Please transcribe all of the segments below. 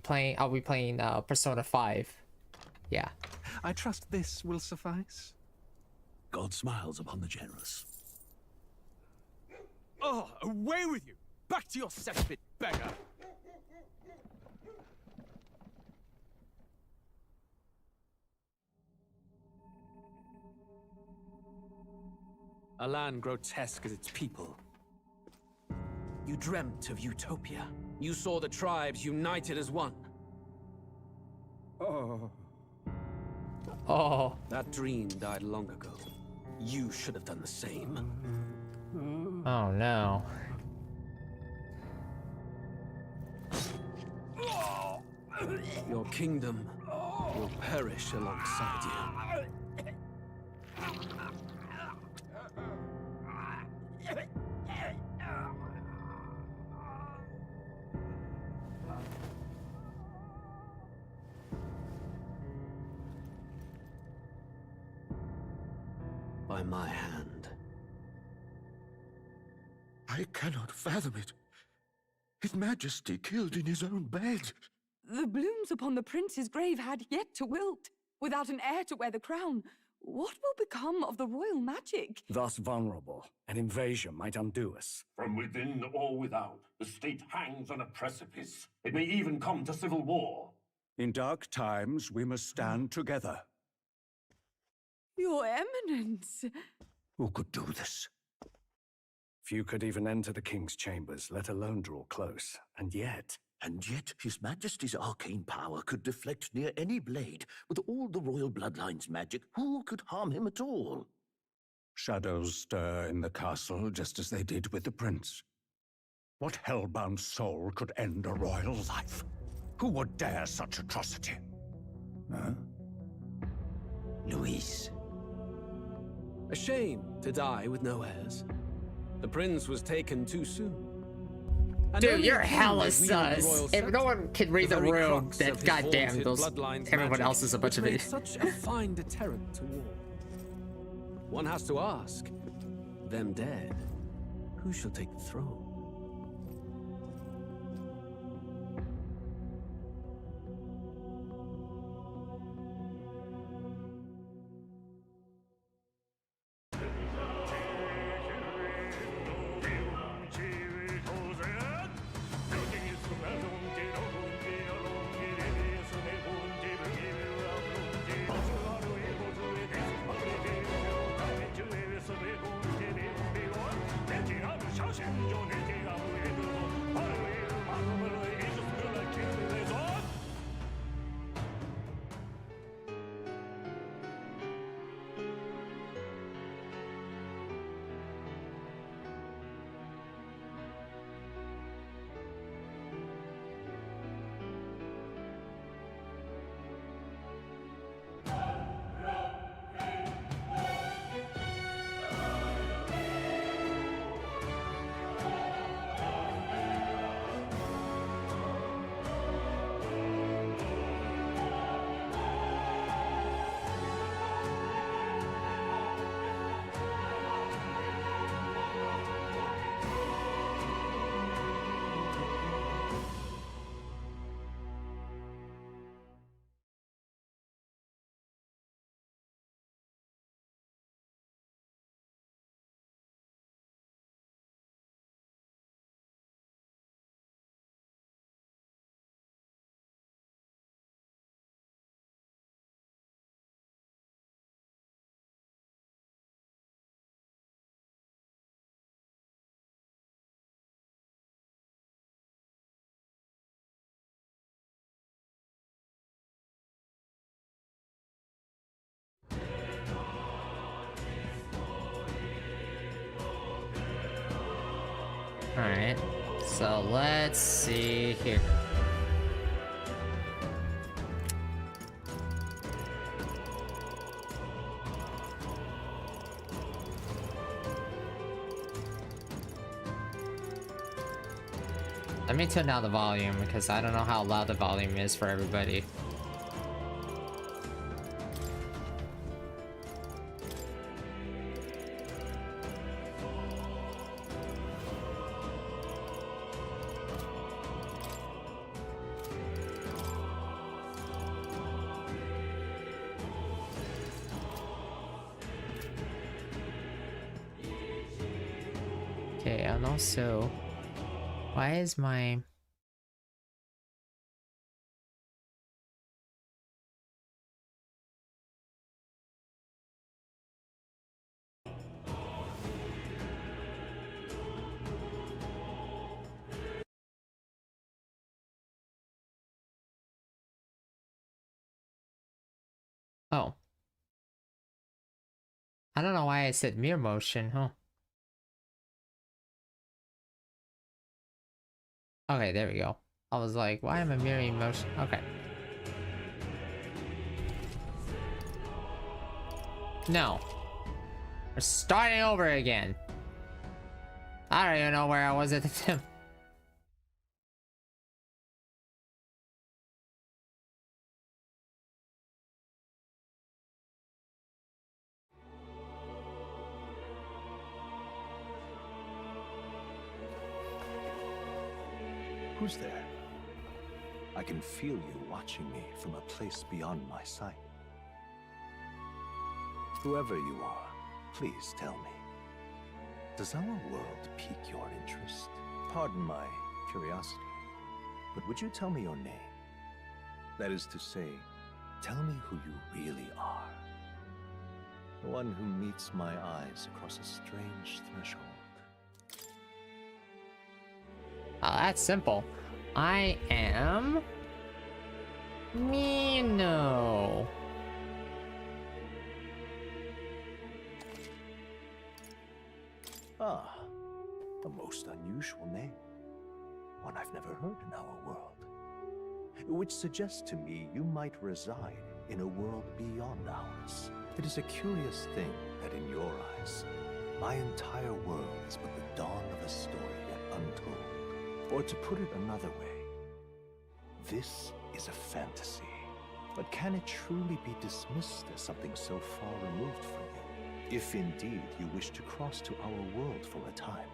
playing. I'll be playing Persona 5. Yeah. I trust this will suffice. God smiles upon the generous. Oh, away with you! Back to your cesspit, beggar! A land grotesque as its people. You dreamt of utopia. You saw the tribes united as one. Oh. Oh. That dream died long ago. You should have done the same. Oh no. Your kingdom will perish alongside you. By my hand. I cannot fathom it. His Majesty killed in his own bed. The blooms upon the prince's grave had yet to wilt. Without an heir to wear the crown, what will become of the royal magic? Thus vulnerable, an invasion might undo us. From within or without, the state hangs on a precipice. It may even come to civil war. In dark times, we must stand together. Your Eminence. Who could do this? Few could even enter the king's chambers, let alone draw close. And yet His Majesty's arcane power could deflect near any blade. With all the royal bloodline's magic, who could harm him at all? shadows stir in the castle just as they did with the prince. What hellbound soul could end a royal life? Who would dare such atrocity? Huh? Luis. A shame to die with no heirs. The prince was taken too soon. And Dude, only you're a king hella might wield the royal sus. If scepter. no one can read the very room, crux then of his goddamn, vaunted those bloodline's everyone magic, else is a bunch which of made idiots. such a fine deterrent to war. One has to ask, them dead, who shall take the throne? Alright, so let's see here. Let me turn down the volume because I don't know how loud the volume is for everybody. and also, why is my... Oh. I don't know why I said mirror motion, huh? Okay, there we go. I was like, why am I mirroring motion? Okay. No. We're starting over again. I don't even know where I was at the time. Who's there? I can feel you watching me from a place beyond my sight. Whoever you are, please tell me. Does our world pique your interest? Pardon my curiosity, but would you tell me your name? That is to say, tell me who you really are. The one who meets my eyes across a strange threshold. Oh, that's simple. I am... Mino. Ah, a most unusual name. One I've never heard in our world. Which suggests to me you might reside in a world beyond ours. It is a curious thing that in your eyes, my entire world is but the dawn of a story yet untold. Or to put it another way, this is a fantasy. But can it truly be dismissed as something so far removed from you? If indeed you wish to cross to our world for a time,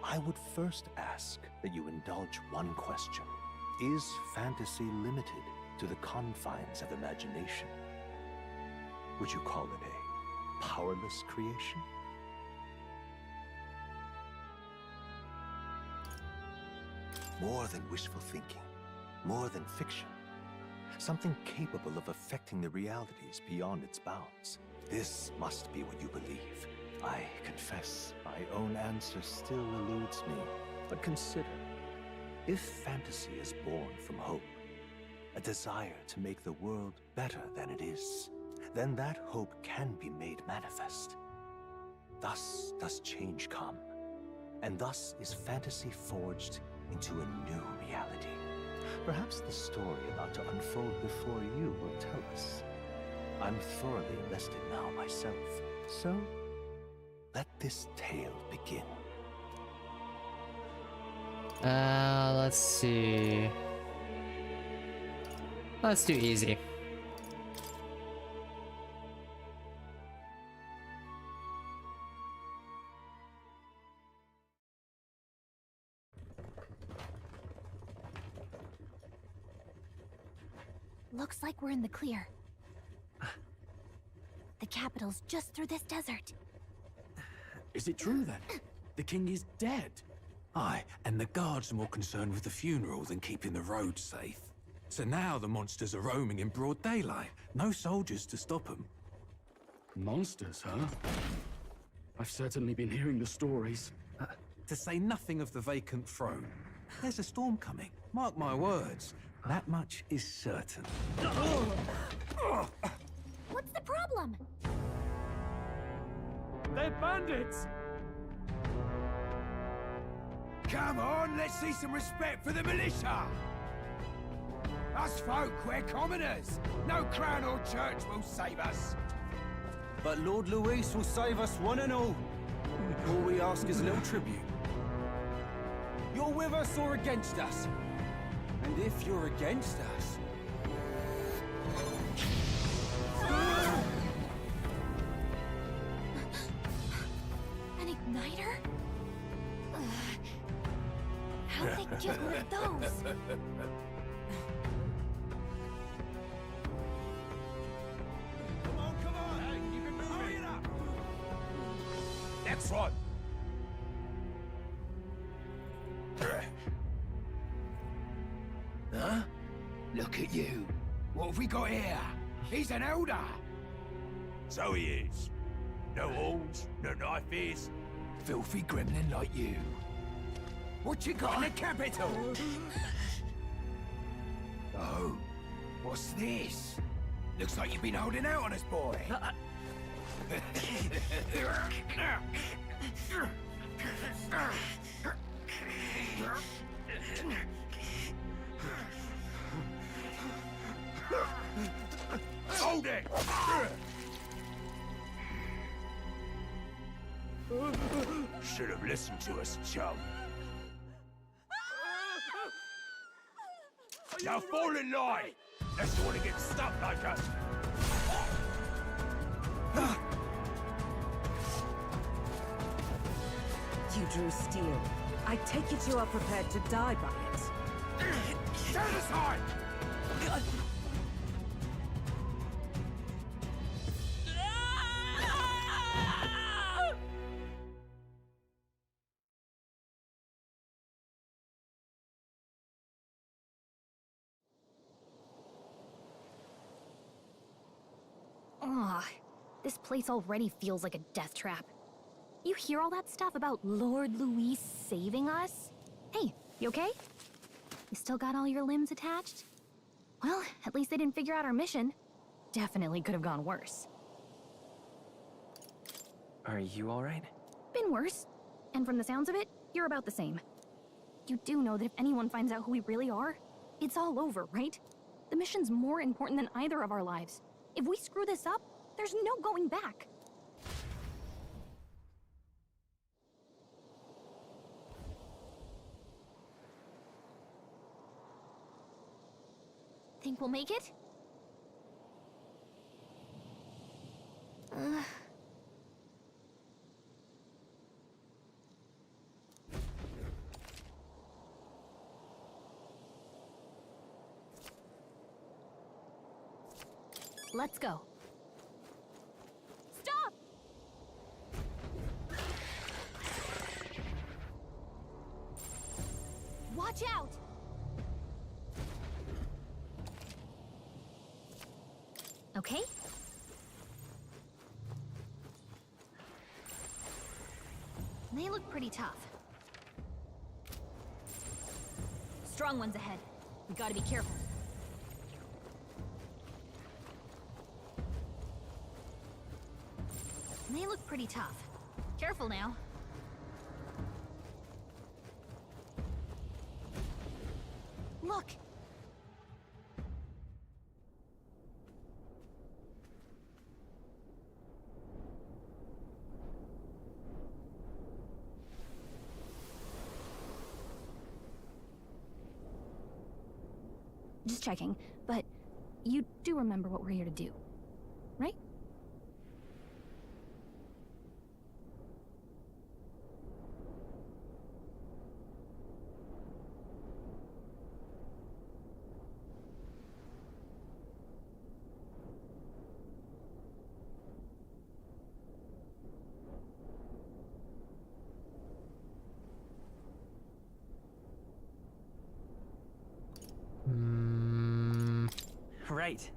I would first ask that you indulge one question. Is fantasy limited to the confines of imagination? Would you call it a powerless creation? More than wishful thinking, more than fiction. Something capable of affecting the realities beyond its bounds. This must be what you believe. I confess, my own answer still eludes me. But consider, if fantasy is born from hope, a desire to make the world better than it is, then that hope can be made manifest. Thus does change come, and thus is fantasy forged into a new reality. Perhaps the story about to unfold before you will tell us. I'm thoroughly invested now myself, so let this tale begin. Let's see. Let's do easy. Looks like we're in the clear. The capital's just through this desert. Is it true then? The king is dead? Aye, and the guards are more concerned with the funeral than keeping the roads safe. So now the monsters are roaming in broad daylight. No soldiers to stop them. Monsters, huh? I've certainly been hearing the stories. To say nothing of the vacant throne. There's a storm coming. Mark my words. That much is certain. What's the problem? They're bandits! Come on, let's see some respect for the militia! Us folk, we're commoners. No crown or church will save us. But Lord Luis will save us one and all. All we ask is a little tribute. You're with us or against us? And if you're against us... An igniter? How'd they get one of those? Come on, hey, you can hurry it up. That's right. Look at you. What have we got here? He's an elder. So he is. No horns, no knife ears. Filthy gremlin like you. What you got in the capital? Oh, what's this? Looks like you've been holding out on us, boy. Hold it! Should have listened to us, chum. Now fall in line! Unless you want to get stuck like us. You drew steel. I take it you are prepared to die by it. Stand aside! Ugh, this place already feels like a death trap. You hear all that stuff about Lord Louis saving us? Hey, you okay? You still got all your limbs attached? Well, at least they didn't figure out our mission. Definitely could have gone worse. Are you alright? Been worse. And from the sounds of it, you're about the same. You do know that if anyone finds out who we really are, it's all over, right? The mission's more important than either of our lives. If we screw this up, there's no going back. Think we'll make it? Let's go. Stop! Watch out! Okay? They look pretty tough. Strong ones ahead. We gotta be careful. They look pretty tough. Careful now. Look! Just checking, but you do remember what we're here to do, right? Right.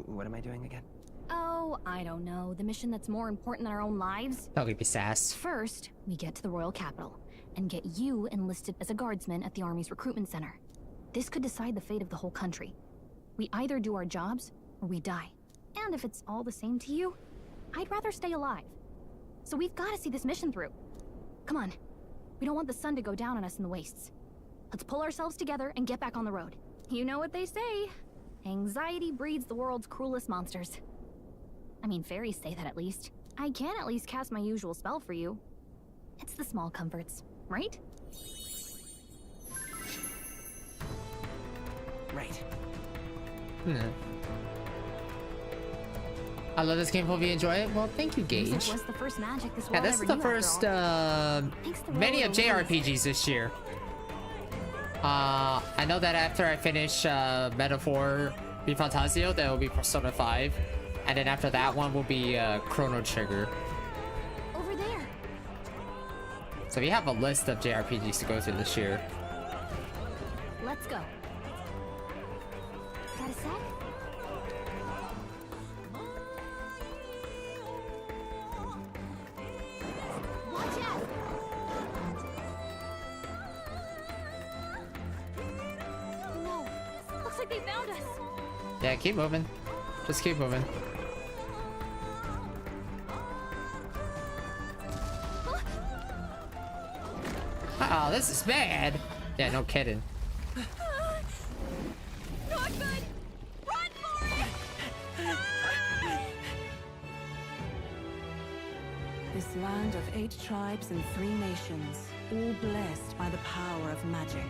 What am I doing again? Oh, I don't know. The mission that's more important than our own lives? That'll be sass. First, we get to the royal capital and get you enlisted as a guardsman at the army's recruitment center. This could decide the fate of the whole country. We either do our jobs or we die. And if it's all the same to you, I'd rather stay alive. So we've got to see this mission through. Come on. We don't want the sun to go down on us in the wastes. Let's pull ourselves together and get back on the road. You know what they say. Anxiety breeds the world's cruelest monsters. I mean, fairies say that at least. I can at least cast my usual spell for you. It's the small comforts, right? Right. I love this game. Hope you enjoy it. Well, thank you, Gage. Music was the first magic this Yeah, world this is ever the knew, first many of JRPGs this year. I know that after I finish Metaphor ReFantazio, there will be Persona 5, and then after that one will be Chrono Trigger. Over there. So we have a list of JRPGs to go through this year. Let's go. that a set? Watch out! No, looks like they found us. Yeah, keep moving. Just keep moving. Oh, this is bad. Yeah, no kidding. Not good! Run for it! This land of 8 tribes and 3 nations, all blessed by the power of magic.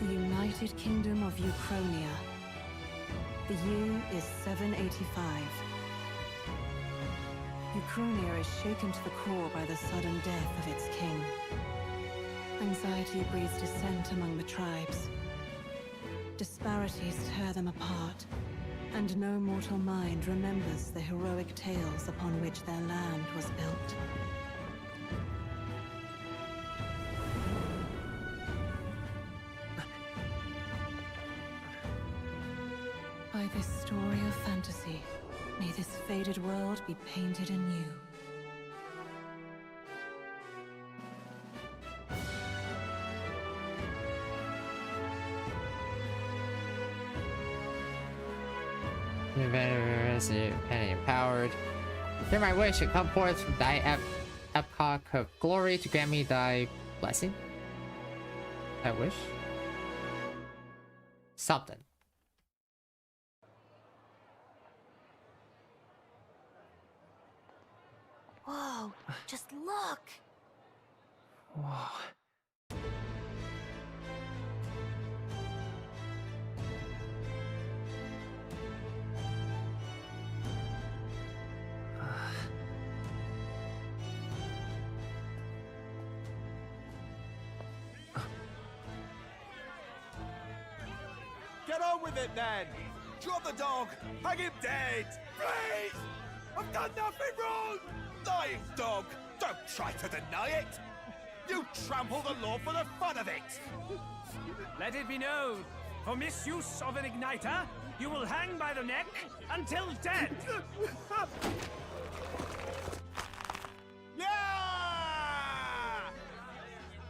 The United Kingdom of Uchronia. The year is 785. Uchronia is shaken to the core by the sudden death of its king. Anxiety breeds dissent among the tribes. Disparities tear them apart, and no mortal mind remembers the heroic tales upon which their land was built. By this story of fantasy, may this faded world be painted anew. Penny empowered. Hear my wish and come forth from thy epoch of glory to grant me thy blessing. I wish. Something. Whoa, just look. Whoa. Get on with it then! Drop the dog! Hang him dead! Please! I've done nothing wrong! Lying dog! Don't try to deny it! You trample the law for the fun of it! Let it be known, for misuse of an igniter, you will hang by the neck until dead! Yeah!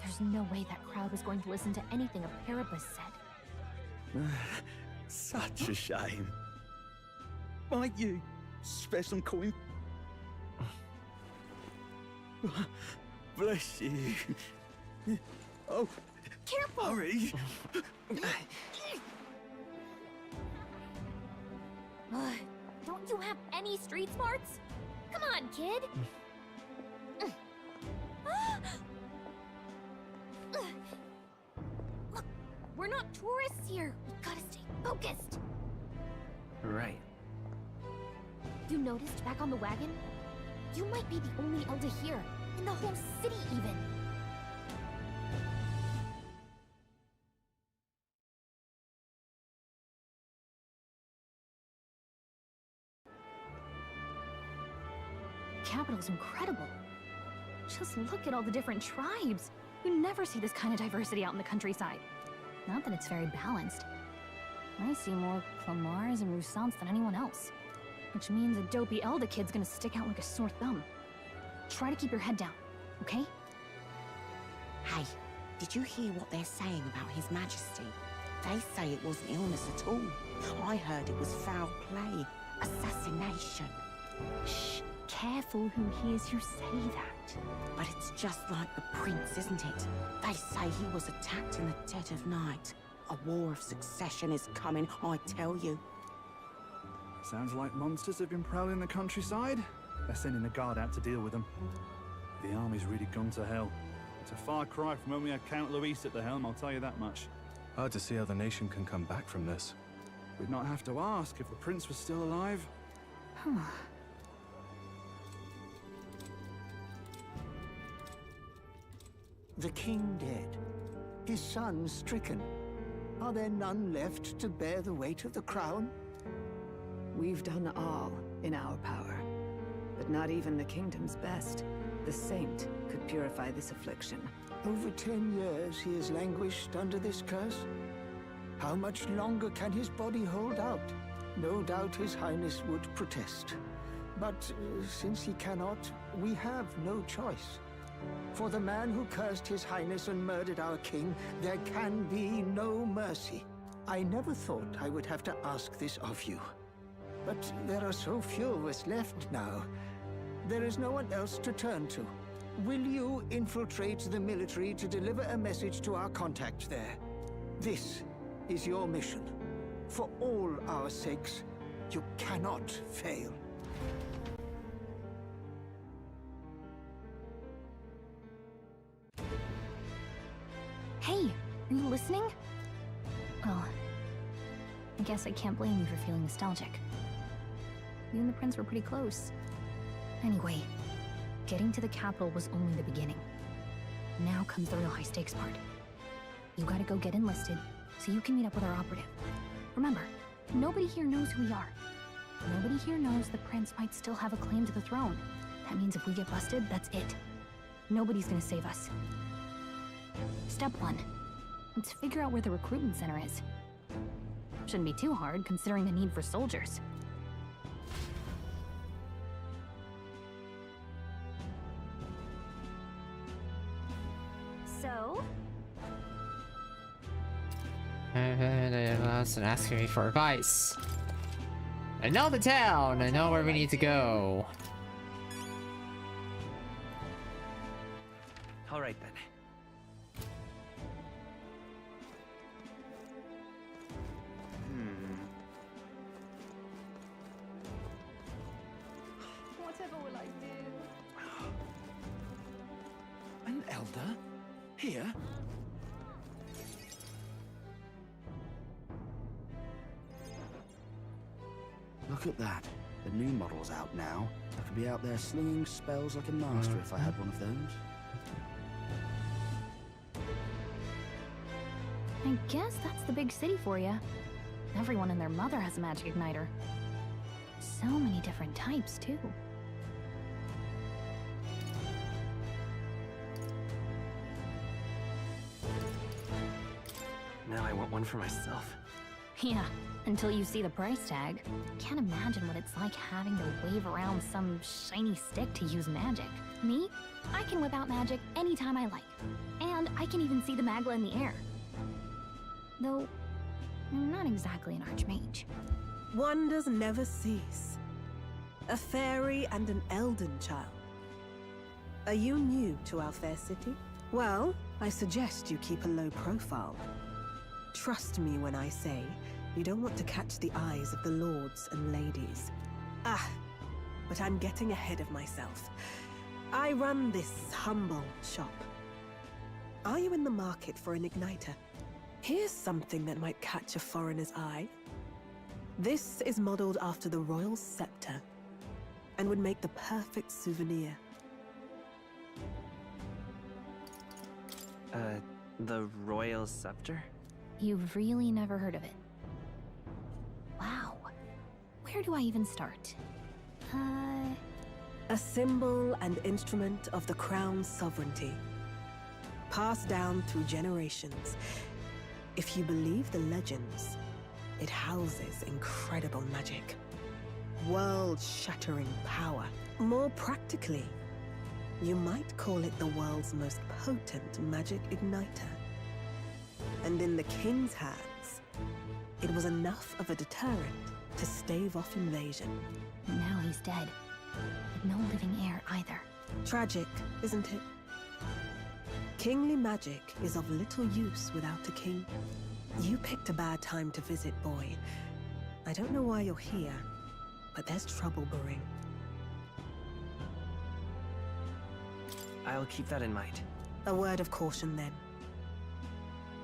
There's no way that crowd was going to listen to anything a Paribus said. Such a shame. Might you spare some coin? Bless you. Oh, careful! Hurry! Don't you have any street smarts? Come on, kid! Look, we're not tourists here. We gotta stay focused. Right. You noticed back on the wagon? You might be the only elder here, in the whole city even. Capital's incredible. Just look at all the different tribes. You never see this kind of diversity out in the countryside. Not that it's very balanced. I see more Clamars and Roussants than anyone else. Which means a dopey elder kid's gonna stick out like a sore thumb. Try to keep your head down, okay? Hey, did you hear what they're saying about His Majesty? They say it wasn't illness at all. I heard it was foul play, assassination. Shh, careful who hears you say that. But it's just like the prince, isn't it? They say he was attacked in the dead of night. A war of succession is coming, I tell you. Sounds like monsters have been prowling the countryside. They're sending a guard out to deal with them. The army's really gone to hell. It's a far cry from when we had Count Luis at the helm, I'll tell you that much. Hard to see how the nation can come back from this. We'd not have to ask if the prince was still alive. The king dead, his son stricken. Are there none left to bear the weight of the crown? We've done all in our power, but not even the kingdom's best, the saint, could purify this affliction. Over 10 years he has languished under this curse? How much longer can his body hold out? No doubt His Highness would protest. But since he cannot, we have no choice. For the man who cursed His Highness and murdered our king, there can be no mercy. I never thought I would have to ask this of you. But there are so few of us left now. There is no one else to turn to. Will you infiltrate the military to deliver a message to our contact there? This is your mission. For all our sakes, you cannot fail. Hey, are you listening? Well, I guess I can't blame you for feeling nostalgic. You and the prince were pretty close. Anyway, getting to the capital was only the beginning. Now comes the real high-stakes part. You gotta go get enlisted, so you can meet up with our operative. Remember, nobody here knows who we are. Nobody here knows the prince might still have a claim to the throne. That means if we get busted, that's it. Nobody's gonna save us. Step 1. Let's figure out where the recruitment center is. Shouldn't be too hard, considering the need for soldiers. So? And asking me for advice. I know the town. I know where we need to go. All right then. Whatever will I do? An elder? Here? Look at that. The new model's out now. I could be out there slinging spells like a master if I had one of those. I guess that's the big city for you. Everyone and their mother has a magic igniter. So many different types, too. Now I want one for myself. Yeah, until you see the price tag. Can't imagine what it's like having to wave around some shiny stick to use magic. Me? I can whip out magic anytime I like. And I can even see the magla in the air. Though, I'm not exactly an archmage. Wonders never cease. A fairy and an elden child. Are you new to our fair city? Well, I suggest you keep a low profile. Trust me when I say you don't want to catch the eyes of the lords and ladies. Ah, but I'm getting ahead of myself. I run this humble shop. Are you in the market for an igniter? Here's something that might catch a foreigner's eye. This is modeled after the royal scepter and would make the perfect souvenir. The royal scepter? You've really never heard of it. Wow. Where do I even start? A symbol and instrument of the crown's sovereignty. Passed down through generations. If you believe the legends, it houses incredible magic. World-shattering power. More practically, you might call it the world's most potent magic igniter. And in the king's hands, it was enough of a deterrent to stave off invasion. Now he's dead. With no living heir either. Tragic, isn't it? Kingly magic is of little use without a king. You picked a bad time to visit, boy. I don't know why you're here, but there's trouble brewing. I'll keep that in mind. A word of caution, then.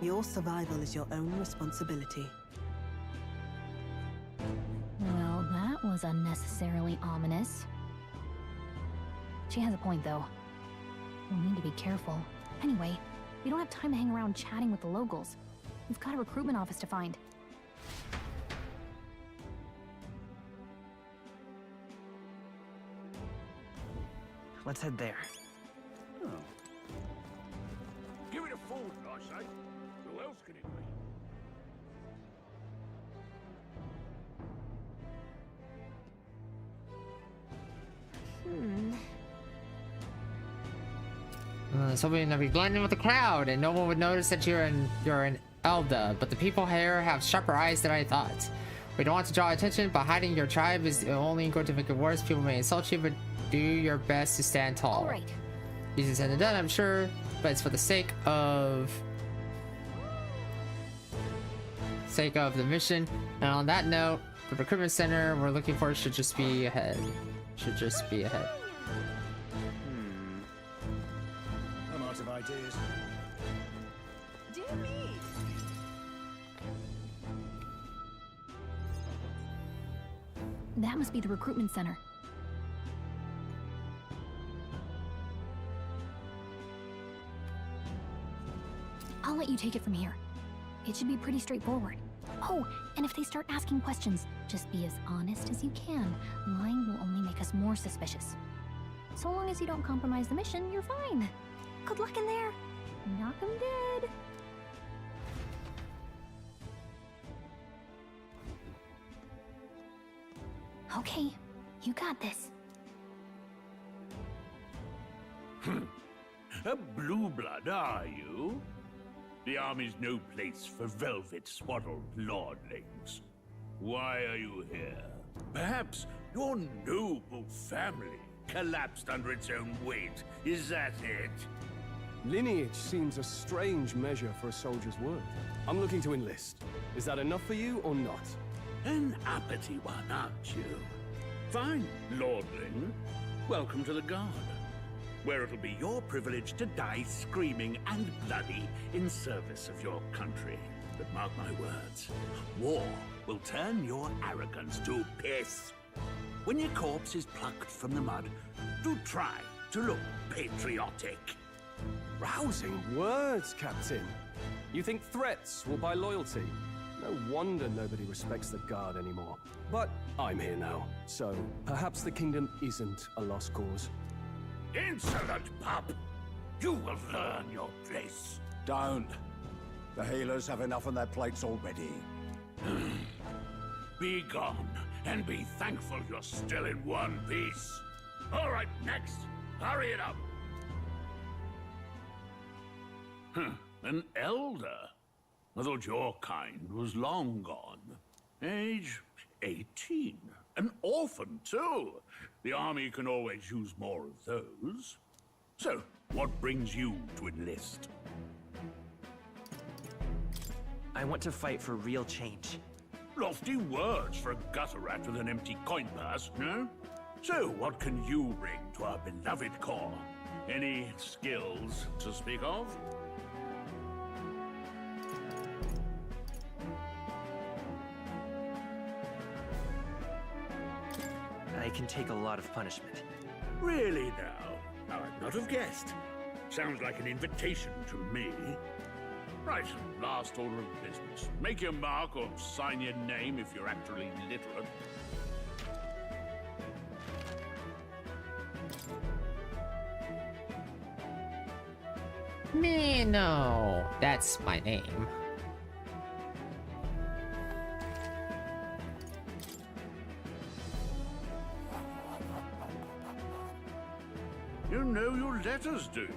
Your survival is your own responsibility. Well, that was unnecessarily ominous. She has a point, though. We'll need to be careful. Anyway, we don't have time to hang around chatting with the locals. We've got a recruitment office to find. Let's head there. Oh. Give it a forward, I say. Who else can it be? was hoping to be blending with the crowd and no one would notice that you're an Elder, but the people here have sharper eyes than I thought. We don't want to draw attention, but hiding your tribe is only going to make it worse. People may insult you, but do your best to stand tall. All right. Easy said and done, I'm sure, but it's for the sake of the mission. And on that note, the recruitment center we're looking for should just be ahead. I'm out of ideas. Dear me. That must be the recruitment center. I'll let you take it from here. It should be pretty straightforward. Oh, and if they start asking questions, just be as honest as you can. Lying will only make us more suspicious. So long as you don't compromise the mission, you're fine. Good luck in there. Knock 'em dead. Okay, you got this. A blue blood, are you? The army's no place for velvet-swaddled lordlings. Why are you here? Perhaps your noble family collapsed under its own weight. Is that it? Lineage seems a strange measure for a soldier's worth. I'm looking to enlist. Is that enough for you or not? An uppity one, aren't you? Fine, lordling. Welcome to the Guard, where it'll be your privilege to die screaming and bloody in service of your country. But mark my words, war will turn your arrogance to piss. When your corpse is plucked from the mud, do try to look patriotic. Rousing words, Captain. You think threats will buy loyalty? No wonder nobody respects the Guard anymore. But I'm here now, so perhaps the kingdom isn't a lost cause. Insolent pup! You will learn your place. Don't. The healers have enough on their plates already. Be gone, and be thankful you're still in one piece. All right, next. Hurry it up. An elder? I thought your kind was long gone. Age 18. An orphan, too. The army can always use more of those. So, what brings you to enlist? I want to fight for real change. Lofty words for a gutter rat with an empty coin purse, no? So, what can you bring to our beloved corps? Any skills to speak of? I can take a lot of punishment. Really now? I'd not have guessed. Sounds like an invitation to me. Right, last order of business. Make your mark or sign your name if you're actually literate. Me, no. That's my name. You know your letters, do you?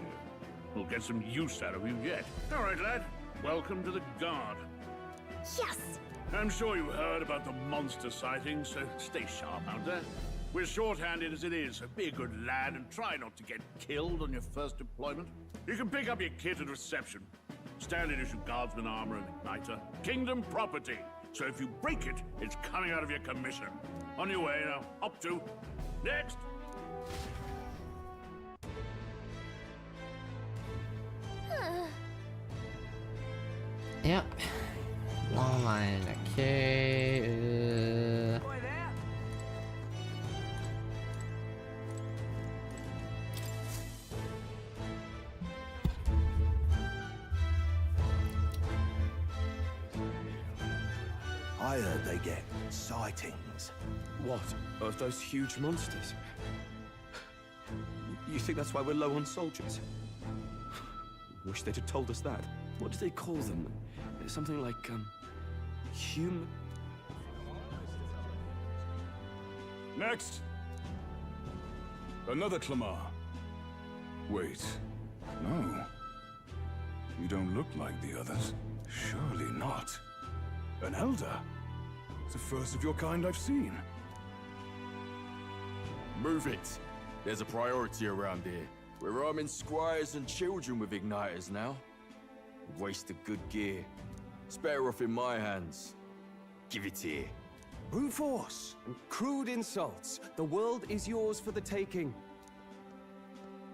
We'll get some use out of you yet. All right, lad. Welcome to the Guard. Yes! I'm sure you heard about the monster sightings, so stay sharp out there. We're short-handed as it is, so be a good lad and try not to get killed on your first deployment. You can pick up your kit at reception. Standard issue guardsman armor and igniter. Kingdom property. So if you break it, it's coming out of your commission. On your way now. Up to. Next! Yep. Long line. Okay. I heard they get sightings. What? Of those huge monsters? You think that's why we're low on soldiers? Wish they'd have told us that. What do they call them? Something like, human... Next! Another Clamar. Wait. No. You don't look like the others. Surely not. An elder? It's the first of your kind I've seen. Move it. There's a priority around here. We're arming squires and children with igniters now. Waste of good gear. It's better off in my hands. Give it here. Brute force and crude insults. The world is yours for the taking.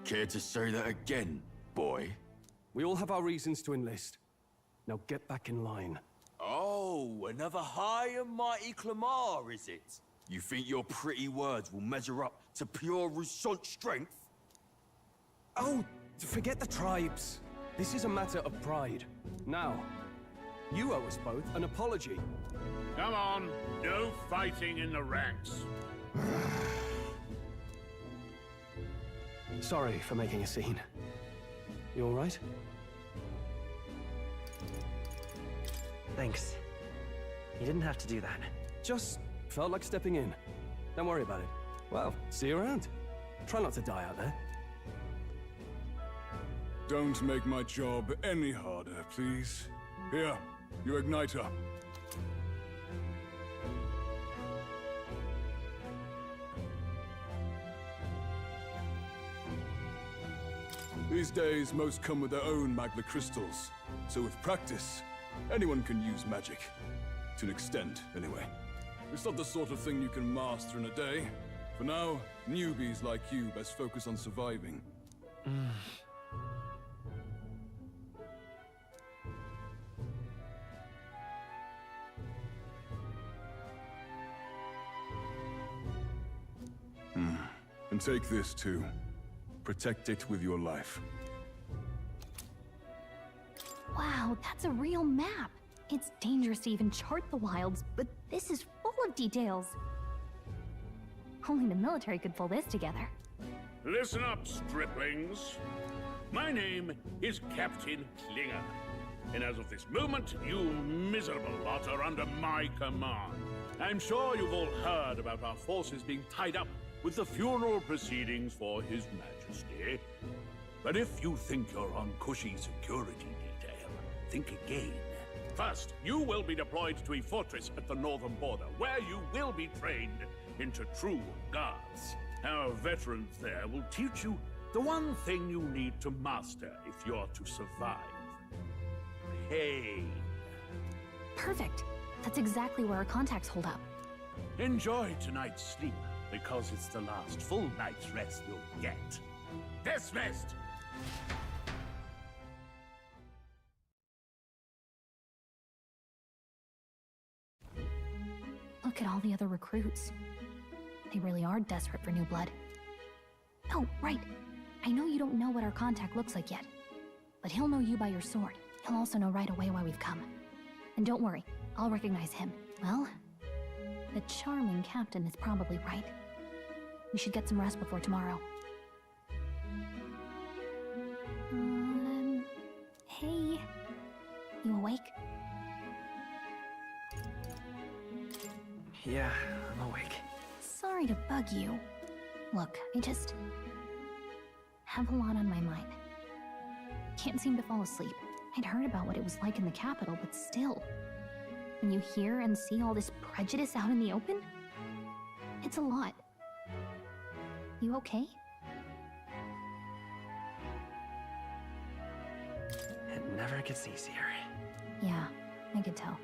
Care to say that again, boy? We all have our reasons to enlist. Now get back in line. Oh, another high and mighty Clamar, is it? You think your pretty words will measure up to pure Roussant strength? Oh, forget the tribes. This is a matter of pride. Now, you owe us both an apology. Come on, no fighting in the ranks. Sorry for making a scene. You all right? Thanks. You didn't have to do that. Just felt like stepping in. Don't worry about it. Well, see you around. Try not to die out there. Don't make my job any harder, please. Here, your igniter. These days, most come with their own magma crystals. So with practice, anyone can use magic. To an extent, anyway. It's not the sort of thing you can master in a day. For now, newbies like you best focus on surviving. And take this too. Protect it with your life. Wow, that's a real map. It's dangerous to even chart the wilds, but this is full of details. Only the military could pull this together. Listen up, striplings. My name is Captain Klinger, and as of this moment, you miserable lot are under my command. I'm sure you've all heard about our forces being tied up with the funeral proceedings for His Majesty. But if you think you're on cushy security detail, think again. First, you will be deployed to a fortress at the northern border, where you will be trained into true guards. Our veterans there will teach you the one thing you need to master if you're to survive. Pain. Perfect. That's exactly where our contacts hold up. Enjoy tonight's sleep, because it's the last full night's rest you'll get. Dismissed! Look at all the other recruits. They really are desperate for new blood. Oh, right. I know you don't know what our contact looks like yet, but he'll know you by your sword. He'll also know right away why we've come. And don't worry, I'll recognize him. Well, the charming captain is probably right. We should get some rest before tomorrow. Hey. You awake? Yeah, I'm awake. Sorry to bug you. Look, I just have a lot on my mind. Can't seem to fall asleep. I'd heard about what it was like in the capital, but still. When you hear and see all this prejudice out in the open, it's a lot. You okay? It never gets easier. Yeah, I could tell.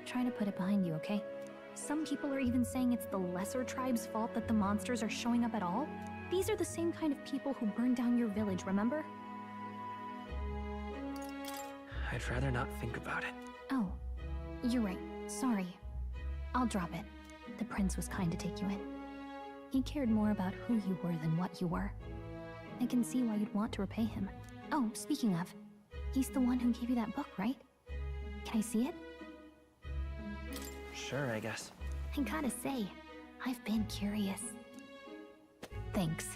Try to put it behind you, okay? Some people are even saying it's the lesser tribe's fault that the monsters are showing up at all. These are the same kind of people who burned down your village, remember? I'd rather not think about it. Oh, you're right. Sorry. I'll drop it. The prince was kind to take you in. He cared more about who you were than what you were. I can see why you'd want to repay him. Oh, speaking of, he's the one who gave you that book, right? Can I see it? Sure, I guess. I gotta say, I've been curious. Thanks.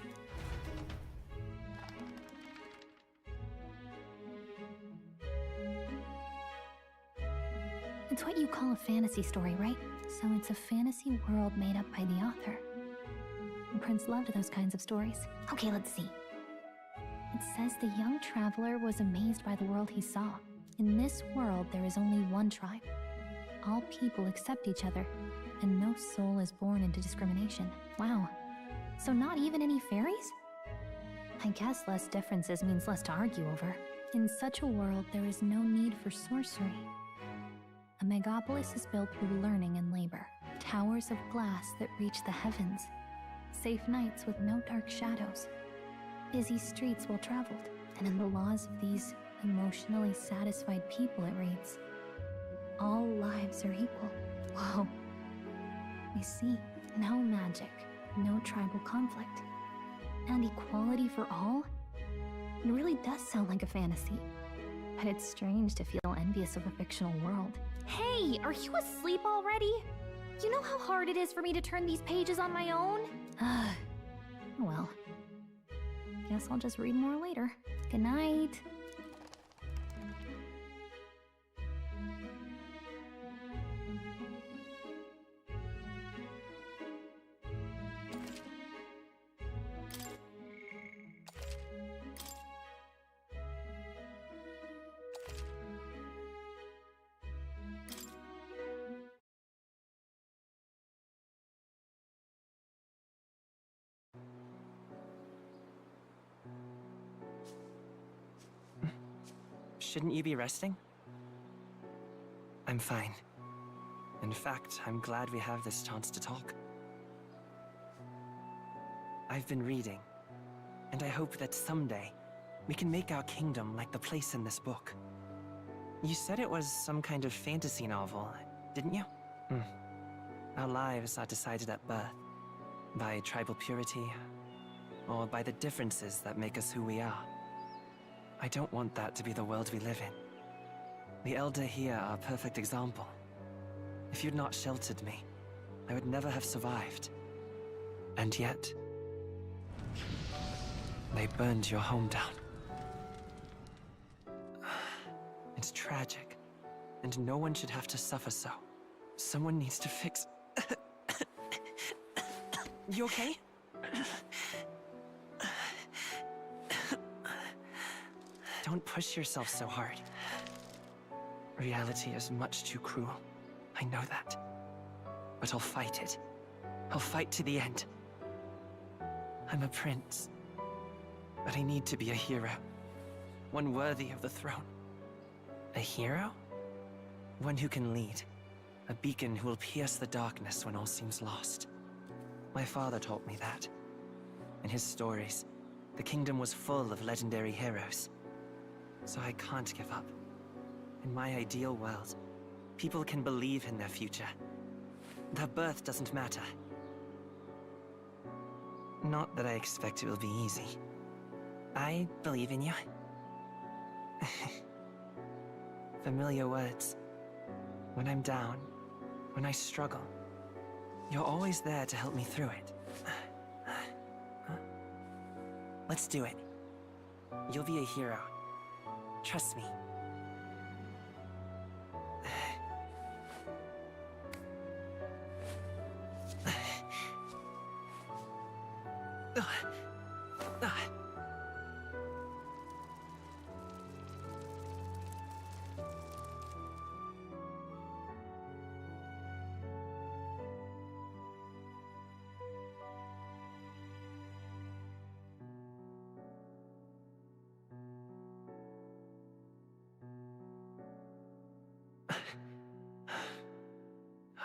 It's what you call a fantasy story, right? So it's a fantasy world made up by the author. The prince loved those kinds of stories. Okay, let's see. It says the young traveler was amazed by the world he saw. In this world, there is only one tribe. All people accept each other, and no soul is born into discrimination. Wow. So not even any fairies? I guess less differences means less to argue over. In such a world, there is no need for sorcery. A megapolis is built through learning and labor. Towers of glass that reach the heavens. Safe nights with no dark shadows. Busy streets well traveled. And in the laws of these emotionally satisfied people, it reads, all lives are equal. Whoa. I see. No magic, no tribal conflict. And equality for all? It really does sound like a fantasy. But it's strange to feel envious of a fictional world. Hey, are you asleep already? You know how hard it is for me to turn these pages on my own? Well, guess I'll just read more later. Good night. Shouldn't you be resting? I'm fine. In fact, I'm glad we have this chance to talk. I've been reading, and I hope that someday we can make our kingdom like the place in this book. You said it was some kind of fantasy novel, didn't you? Our lives are decided at birth, by tribal purity, or by the differences that make us who we are. I don't want that to be the world we live in. The Elder here are a perfect example. If you'd not sheltered me, I would never have survived. And yet, they burned your home down. It's tragic, and no one should have to suffer so. Someone needs to fix... You okay? Don't push yourself so hard. Reality is much too cruel. I know that. But I'll fight it. I'll fight to the end. I'm a prince. But I need to be a hero. One worthy of the throne. A hero? One who can lead. A beacon who will pierce the darkness when all seems lost. My father taught me that. In his stories, the kingdom was full of legendary heroes. So I can't give up. In my ideal world, people can believe in their future. Their birth doesn't matter. Not that I expect it will be easy. I believe in you. Familiar words. When I'm down, when I struggle, you're always there to help me through it. Let's do it. You'll be a hero. Trust me.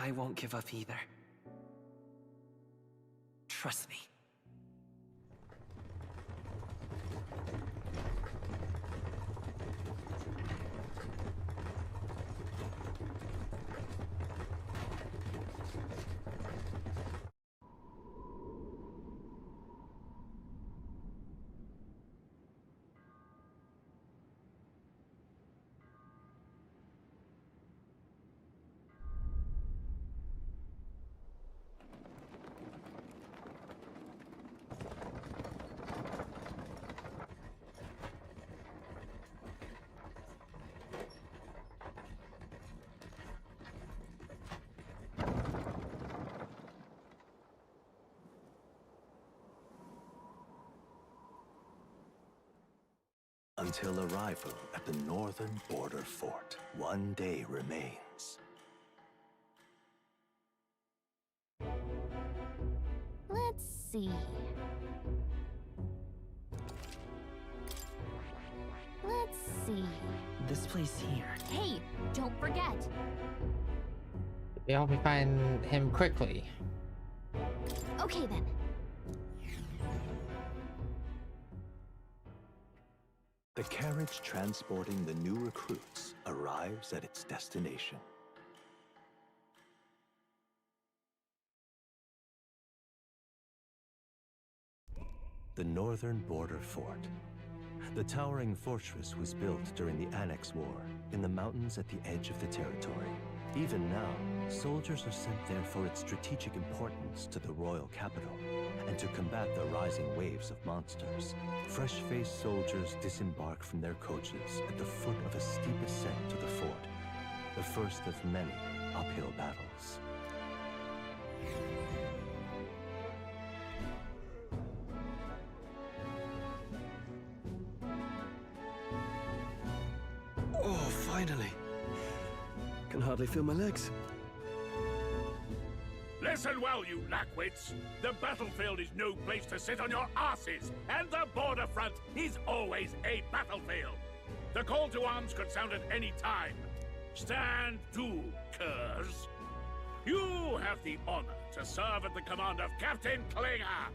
I won't give up either. Trust me. until arrival at the northern border fort. One day remains. Let's see. Let's see. This place here. Hey, don't forget. We hope we find him quickly. Okay then. The carriage transporting the new recruits arrives at its destination. The northern border fort. The towering fortress was built during the Annex War in the mountains at the edge of the territory. Even now, soldiers are sent there for its strategic importance to the royal capital and to combat the rising waves of monsters. Fresh-faced soldiers disembark from their coaches at the foot of a steep ascent to the fort, the first of many uphill battles. Oh, finally. Can hardly feel my legs. Listen well, you lackwits. The battlefield is no place to sit on your asses, and the border front is always a battlefield. The call to arms could sound at any time. Stand to, curs. You have the honor to serve at the command of Captain Klinger,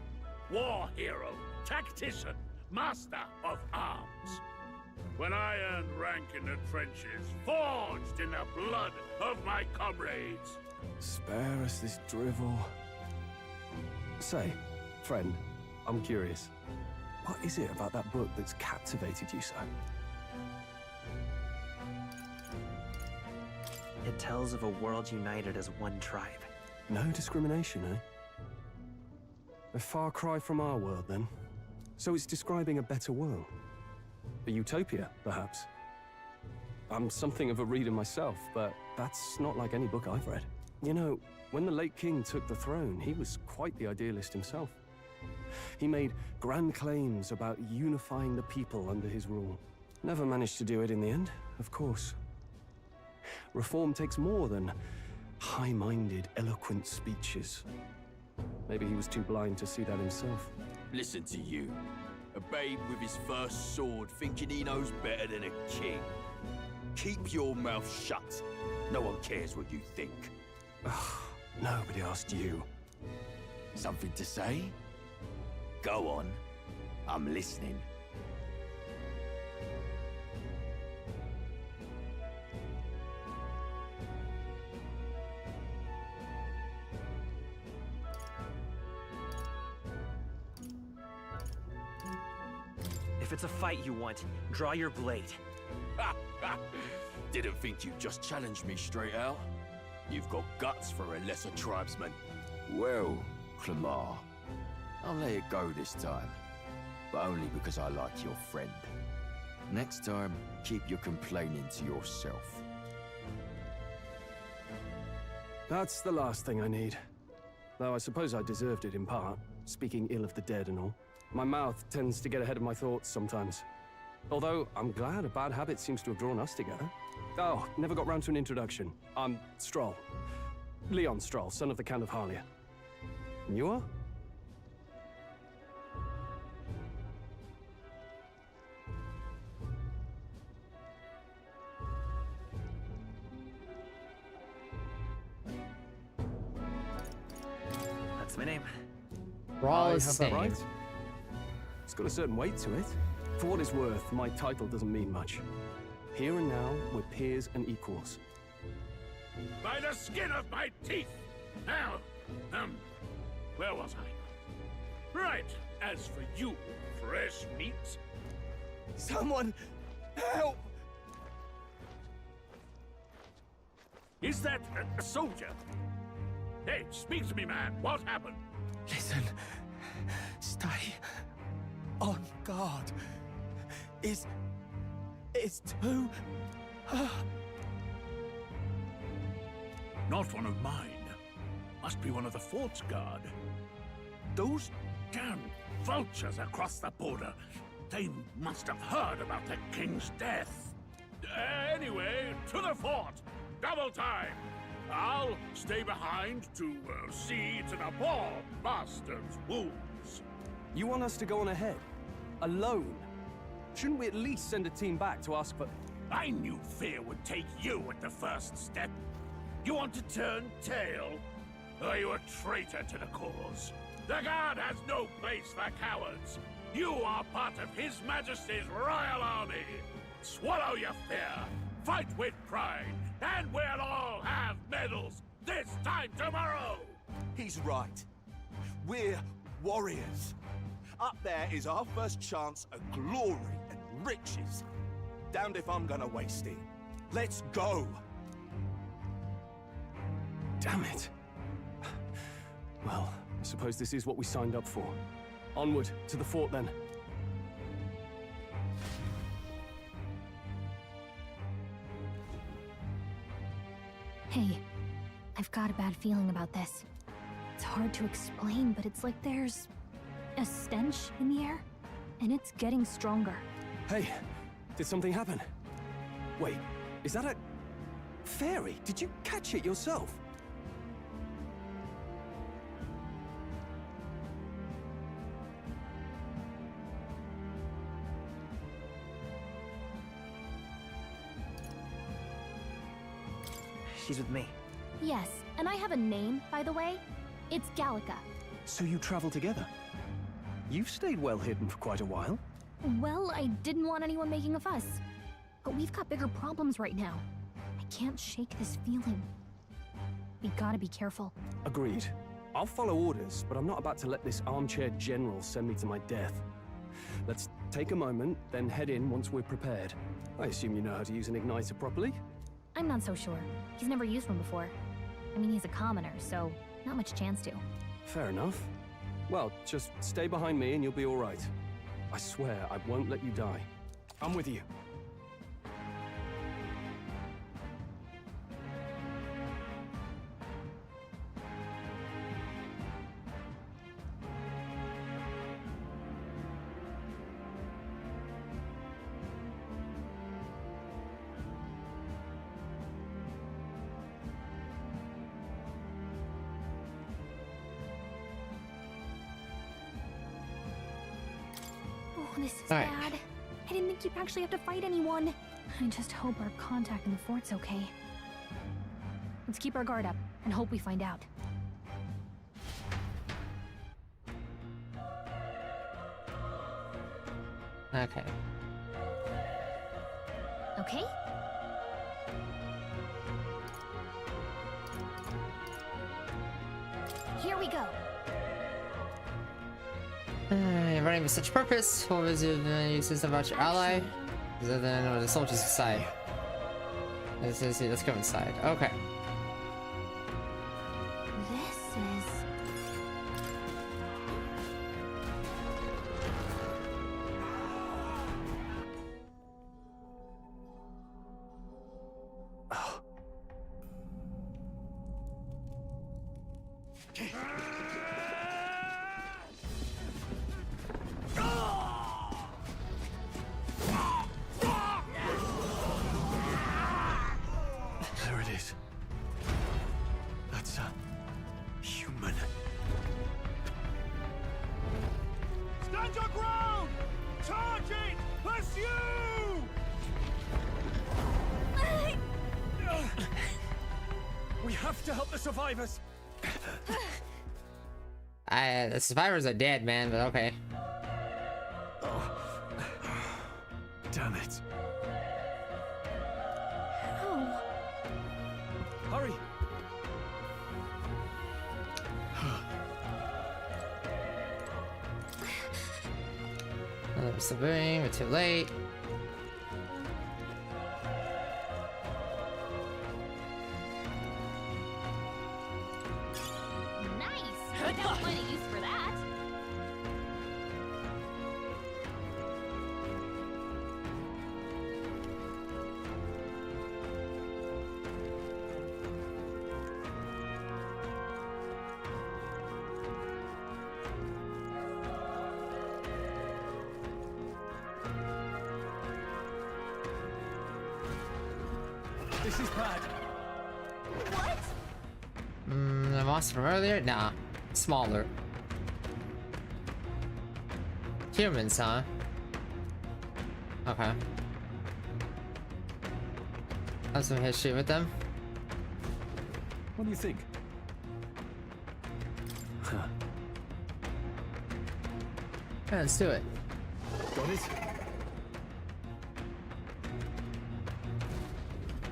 war hero, tactician, master of arms. When I earned rank in the trenches, forged in the blood of my comrades. Spare us this drivel. Say, friend, I'm curious. What is it about that book that's captivated you so? It tells of a world united as one tribe. No discrimination, eh? A far cry from our world, then. So it's describing a better world. A utopia, perhaps. I'm something of a reader myself, but that's not like any book I've read. You know, when the late king took the throne, he was quite the idealist himself. He made grand claims about unifying the people under his rule. Never managed to do it in the end, of course. Reform takes more than high-minded, eloquent speeches. Maybe he was too blind to see that himself. Listen to you. A babe with his first sword thinking he knows better than a king. Keep your mouth shut. No one cares what you think. Nobody asked you. Something to say? Go on. I'm listening. If it's a fight you want, draw your blade. Didn't think you'd just challenge me straight out. You've got guts for a lesser tribesman. Well, Clamar, I'll let it go this time. But only because I like your friend. Next time, keep your complaining to yourself. That's the last thing I need. Though I suppose I deserved it in part, speaking ill of the dead and all. My mouth tends to get ahead of my thoughts sometimes. Although, I'm glad a bad habit seems to have drawn us together. Oh, never got round to an introduction. I'm Stroll. Leon Stroll, son of the Count of Harlia. And you are? That's my name. We're all I the have that same. right. It's got a certain weight to it. For what it's worth, my title doesn't mean much. Here and now, we're peers and equals. By the skin of my teeth! Now, where was I? Right, as for you, fresh meat. Someone, help! Is that a soldier? Hey, speak to me, man. What happened? Listen, stay on guard. It's too... Not one of mine. Must be one of the fort's guard. Those damn vultures across the border. They must have heard about the king's death. Anyway, to the fort! Double time! I'll stay behind to see to the poor bastard's wounds. You want us to go on ahead? Alone? Shouldn't we at least send a team back to ask for... I knew fear would take you at the first step. You want to turn tail? Are you a traitor to the cause? The Guard has no place for cowards. You are part of His Majesty's Royal Army. Swallow your fear, fight with pride, and we'll all have medals this time tomorrow! He's right. We're warriors. Up there is our first chance at glory and riches. Damned if I'm gonna waste it. Let's go! Damn it. Well, I suppose this is what we signed up for. Onward, to the fort then. Hey, I've got a bad feeling about this. It's hard to explain, but it's like there's a stench in the air, and it's getting stronger. Hey, did something happen? Wait, is that a... fairy? Did you catch it yourself? She's with me. Yes, and I have a name, by the way. It's Gallica. So you travel together? You've stayed well hidden for quite a while. Well, I didn't want anyone making a fuss. But we've got bigger problems right now. I can't shake this feeling. We gotta be careful. Agreed. I'll follow orders, but I'm not about to let this armchair general send me to my death. Let's take a moment, then head in once we're prepared. I assume you know how to use an igniter properly? I'm not so sure. He's never used one before. I mean, he's a commoner, so not much chance to. Fair enough. Well, just stay behind me and you'll be all right. I swear I won't let you die. I'm with you. Oh, this is bad. I didn't think you'd actually have to fight anyone. I just hope our contact in the fort's okay. Let's keep our guard up and hope we find out. Okay. Okay? Here we go. Running with such purpose, what was it uses about your ally? Then the soldiers inside. Let's go inside. Okay. This is... There it is. That's a human. Stand your ground! Charge it! Pursue! We have to help the survivors. The survivors are dead, man, but okay. Damn it. Oh. Hurry. Submarine, we're too late. Nice! I got plenty use for that. This is bad. What? The monster from earlier? Nah. Smaller. Humans, huh? Okay. Have some history with them. What do you think? Yeah, let's do it. Got it?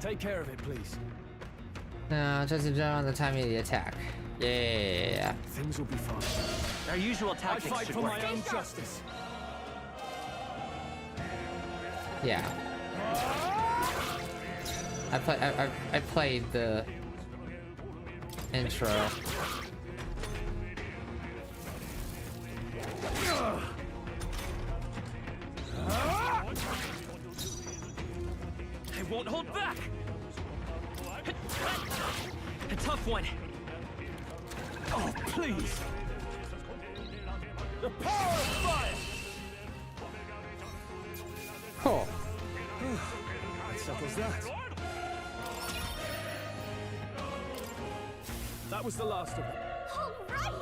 Take care of it, please. No, just in general on the timing of the attack. Yeah. Things will be fine. Our usual tactics I fight should for work. my own justice. Yeah. I played the intro. I won't hold back. A tough one. Oh, please. The power of fire! Cool. That settles that. That was the last of it. All right.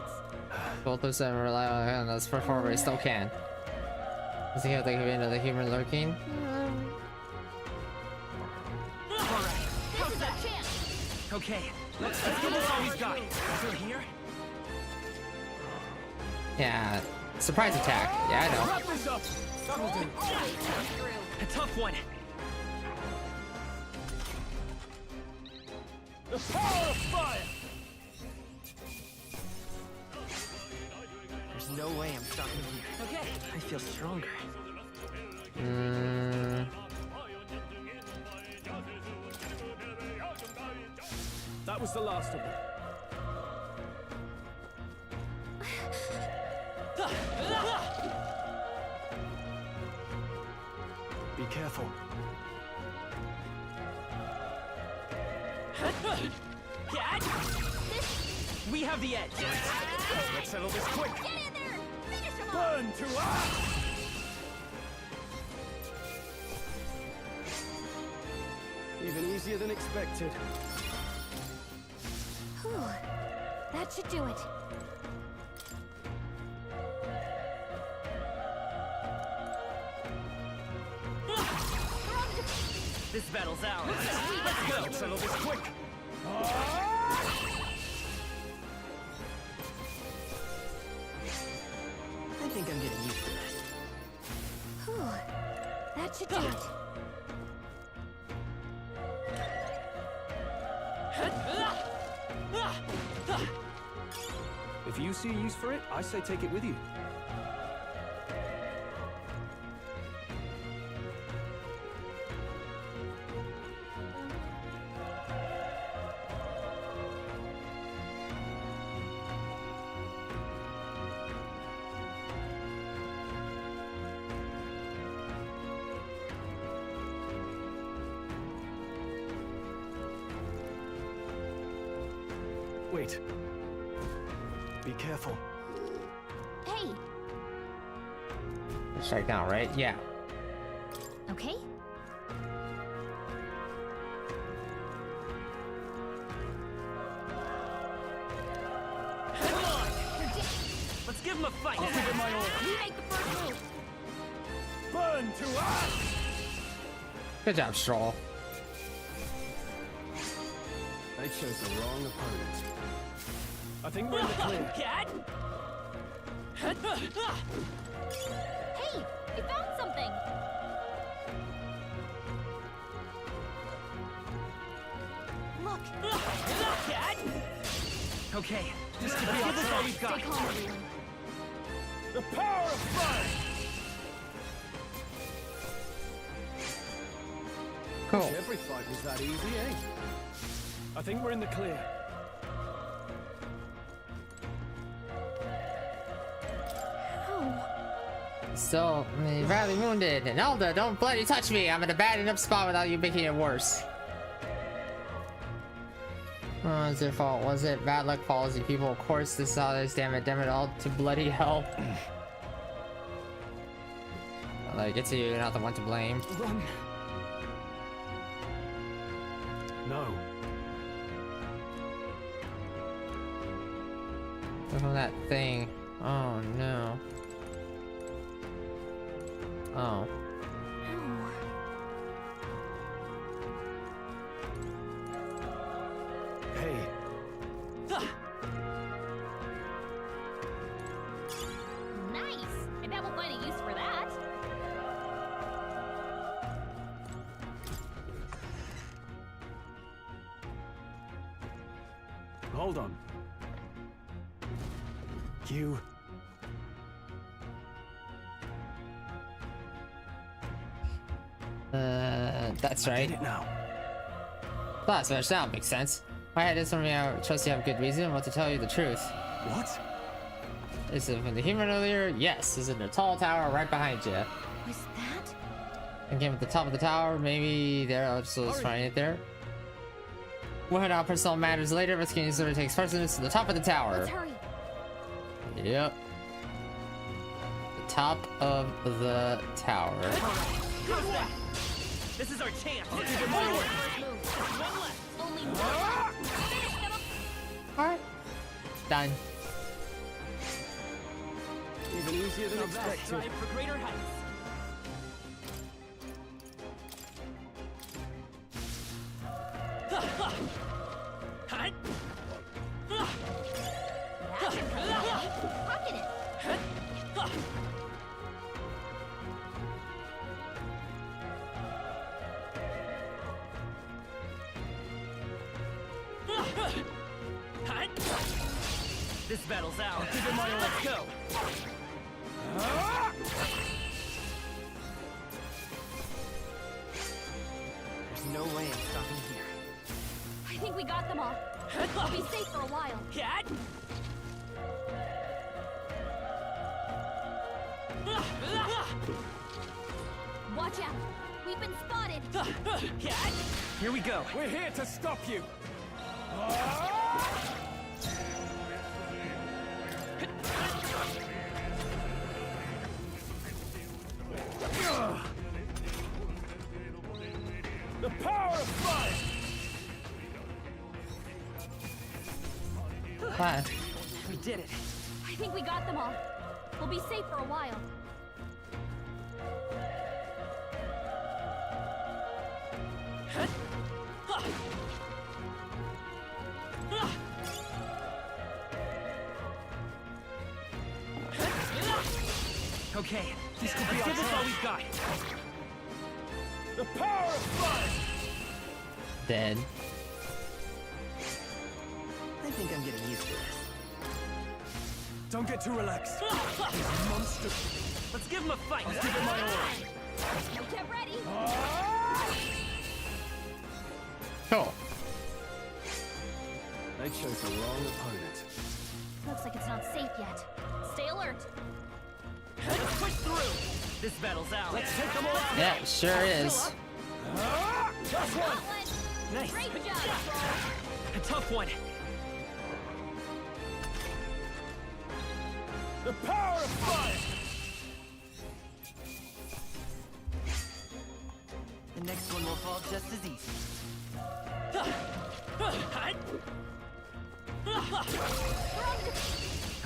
Both of them rely on us for forward, but still can. Does he have like another human lurking? This is our chance. Okay, let's give this all we've got. Through here? Yeah. Surprise attack. Yeah, I know. Wrap this up! A tough one. The power of fire! There's no way I'm stopping here. Okay, I feel stronger. That was the last of it. Be careful. We have the edge. Let's settle this quick. Get in there. Finish him off. Burn to us! Even easier than expected. Whew. That should do it. This battle's ours. Let's go. Let's settle this quick. I think I'm getting used to this. Whew. That should do it. If you see a use for it, I say take it with you. Wait. Be careful. Hey. Strike down, right? Yeah. Okay. Let's give him a fight. I'll give it my all. You make the first move. Burn to us! Good job, Stroll. They chose the wrong opponent. I think we're in the clear. Cat! Hey, you found something. Look. Cat! Okay, this could be all we've got. Stay calm, everyone. The power of fire! Cool. Every fight was that easy, eh? I think we're in the clear. So, badly wounded. And Elda, don't bloody touch me. I'm in a bad enough spot without you making it worse. Oh, it's your fault, was it? Bad luck follows you people. Of course, this is all this. Damn it all to bloody hell. Like, it's you, you're not the one to blame. Run. From that thing. Oh no. Oh. Hey. Nice! I bet we'll find a use for that. Hold on. You... That's right. I get it now. Class, that makes sense. I had this from me, I trust you have good reason, but to tell you the truth. What? Is it from the human earlier? Yes, is in the tall tower right behind you. Was that? Again, at the top of the tower, maybe there, I'll just find it there. We'll head out personal matters later, rescuing sort of takes precedence to the top of the tower. Let's hurry. Yep. The top of the tower. This is our chance. Only one. Alright. Done. Even easier than expected. Strive for greater heights. Pocket it. This battle's ours. Give it my all. Let's go. There's no way I'm stopping here. I think we got them all. We'll be safe for a while. Cat. Watch out. We've been spotted. Cat. Here we go. We're here to stop you. The power of fire! What? We did it. I think we got them all. We'll be safe for a while. Okay, this could be our chance. All we've got. The power of fire! Dead. I think I'm getting used to this. Don't get too relaxed. These monsters. Let's give him a fight. Let's give him my all. Get ready. Cool. They chose the wrong opponent. Looks like it's not safe yet. Stay alert. Let's push through. This battle's ours. Let's take them all out. Yeah, it sure is. Just one. Nice. Great job. A tough one. The power of fire! The next one will fall just as easy.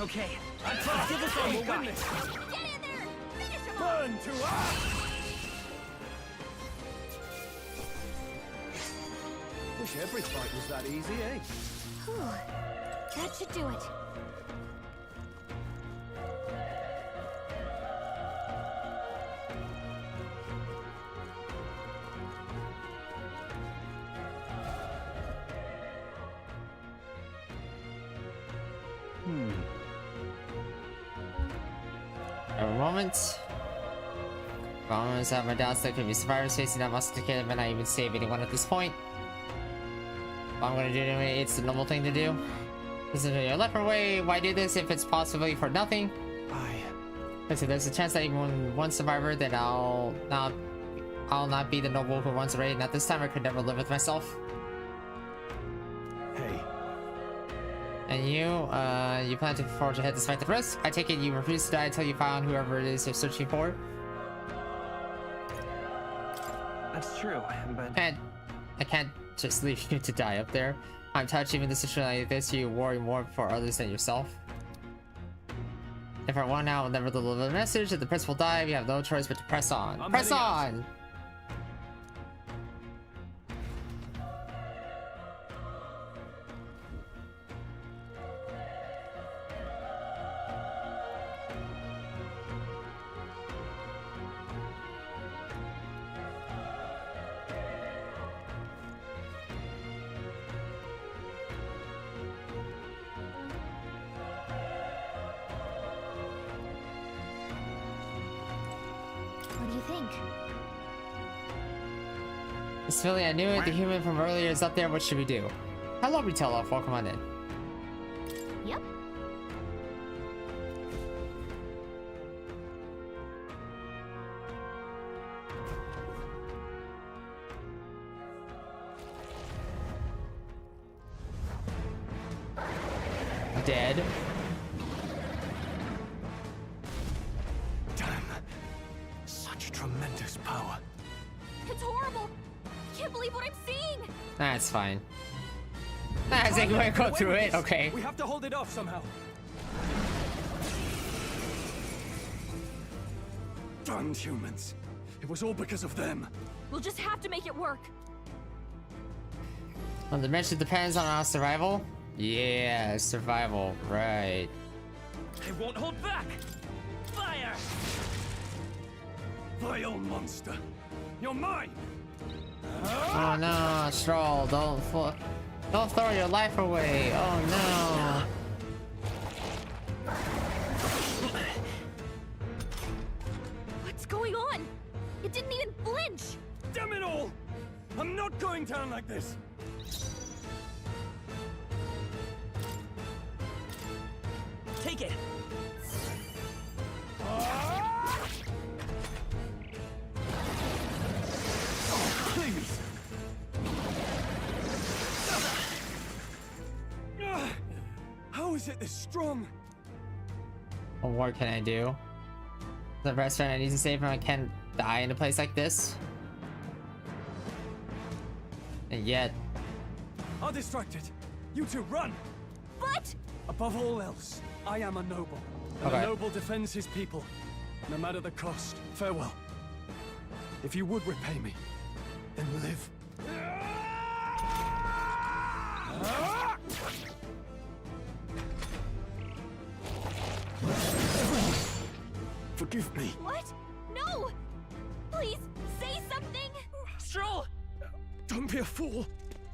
Okay, let's give this all we've got. Get in there. Finish him Burn to ash! Wish every fight was that easy, eh? Whew. That should do it. A moment. Moments have my doubts that could be survivors facing that masticated may not even save anyone at this point. What I'm gonna do anyway, it's the normal thing to do. This is your left way. Why do this if it's possibly for nothing? Listen, there's a chance that even one survivor, then I'll not be the noble who runs away. Not this time. I could never live with myself. Hey. And you plan to forge ahead despite the risk? I take it you refuse to die until you found whoever it is you're searching for? That's true, but... I can't just leave you to die up there. I'm touched even in the situation like this, you worry more for others than yourself. If I won out, we'll never deliver the message. If the prince will die, we have no choice but to press on. I'm Press heading out. on! What do you think? It's feeling I knew it. The human from earlier is up there. What should we do? Hello, Retailer. Welcome on in. Yep. Dead. Damn. Such tremendous power. It's horrible. I can't believe what I'm seeing. That's fine. I think we're gonna go through it. Okay. We have to hold it off somehow. Damned humans. It was all because of them. We'll just have to make it work. Well, the mission depends on our survival. Yeah, survival. Right. They won't hold back. Fire! Vile monster. You're mine. Oh no, Stroll! Don't throw your life away. Oh no. What's going on? It didn't even flinch. Damn it all! I'm not going down like this. Take it. Please. How is it this strong? What can I do? The restaurant I need to save him. I can't die in a place like this. And yet, I'll distract it. You two run. But above all else, I am a noble. And Okay. a noble defends his people. No matter the cost. Farewell. If you would repay me, then live. Forgive me. what? No! Please say something. Stroll! Don't be a fool.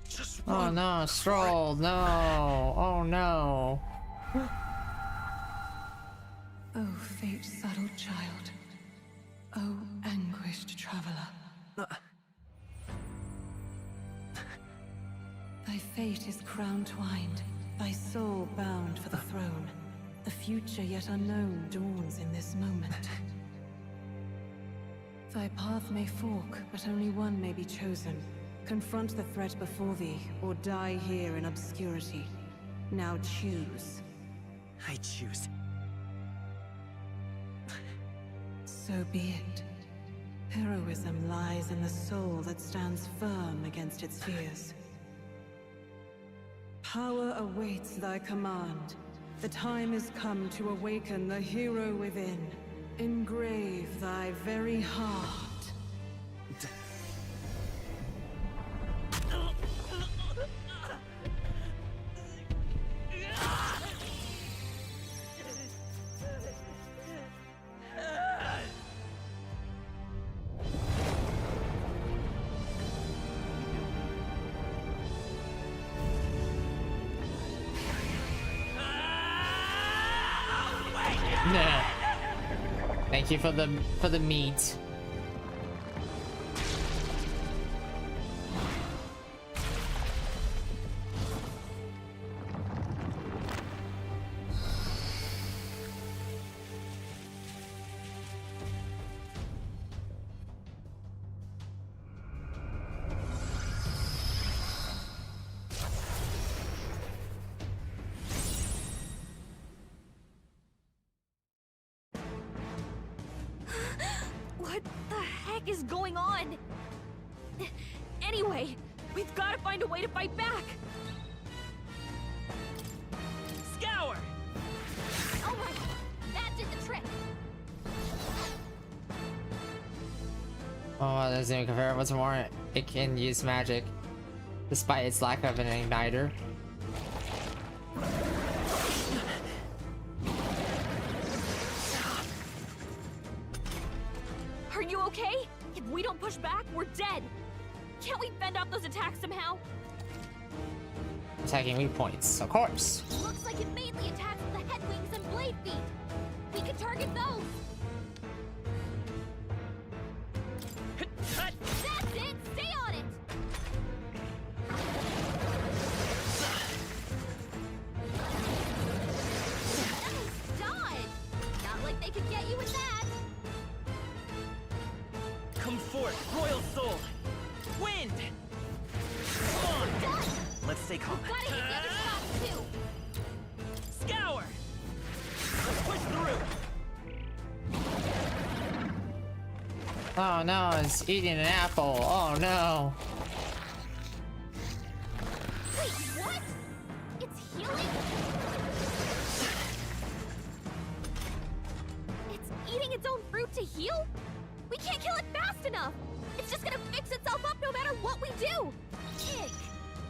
Just oh run. no, Stroll! No! Oh no! Oh, fate-saddled child. Oh, anguished traveler. Thy fate is crown-twined, thy soul bound for the throne. The future yet unknown dawns in this moment. Thy path may fork, but only one may be chosen. Confront the threat before thee, or die here in obscurity. Now choose. I choose. So be it. Heroism lies in the soul that stands firm against its fears. Power awaits thy command. The time is come to awaken the hero within. Engrave thy very heart. Nah. Thank you for the meat. What the heck is going on? Anyway, we've got to find a way to fight back. Scour! All right, that did Oh, doesn't even compare. What's more, it can use magic, despite its lack of an igniter. Are you okay? If we don't push back, we're dead. Can't we fend off those attacks somehow? Attacking weak points, of course. Looks like it mainly attacks the head wings and blade feet. We can target those. That's it! Stay on it! Nice dodge! Not like they could get you with that! Come forth, Royal Soul! Wind! Come on! Done! Let's stay calm. Gotta hit the other spots too! Scour! Let's push through! Oh no, it's eating an apple. Oh no. Wait, what? It's healing? It's eating its own fruit to heal? We can't kill it fast enough! It's just gonna fix itself up no matter what we do! Pig!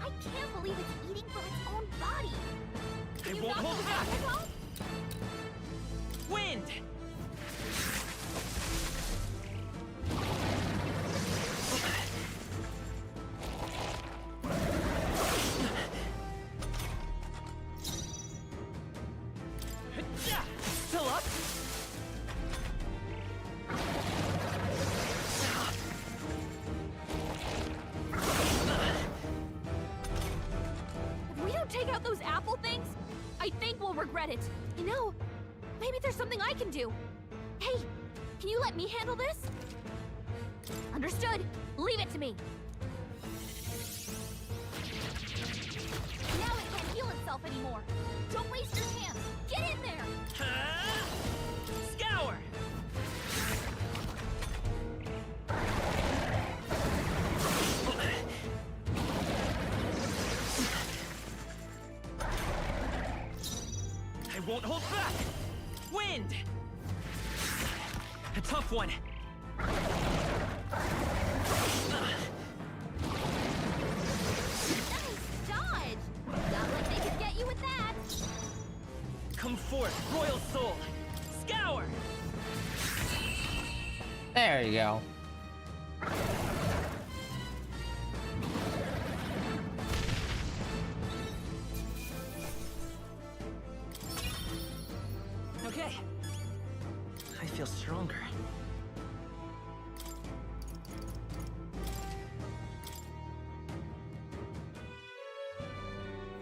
I can't believe it's eating from its own body! Can you won't knock hold those back. apples off? Wind! Still up? If we don't take out those apple things, I think we'll regret it. You know, maybe there's something I can do. Hey, can you let me handle this? Understood. Leave it to me. Now it can't heal itself anymore. Don't waste your chance. Get in there. Scour! I won't hold back! Wind! A tough one. Nice dodge. Not like they could get you with that. Come forth, Royal Soul! Scour! There you go. Okay. I feel stronger.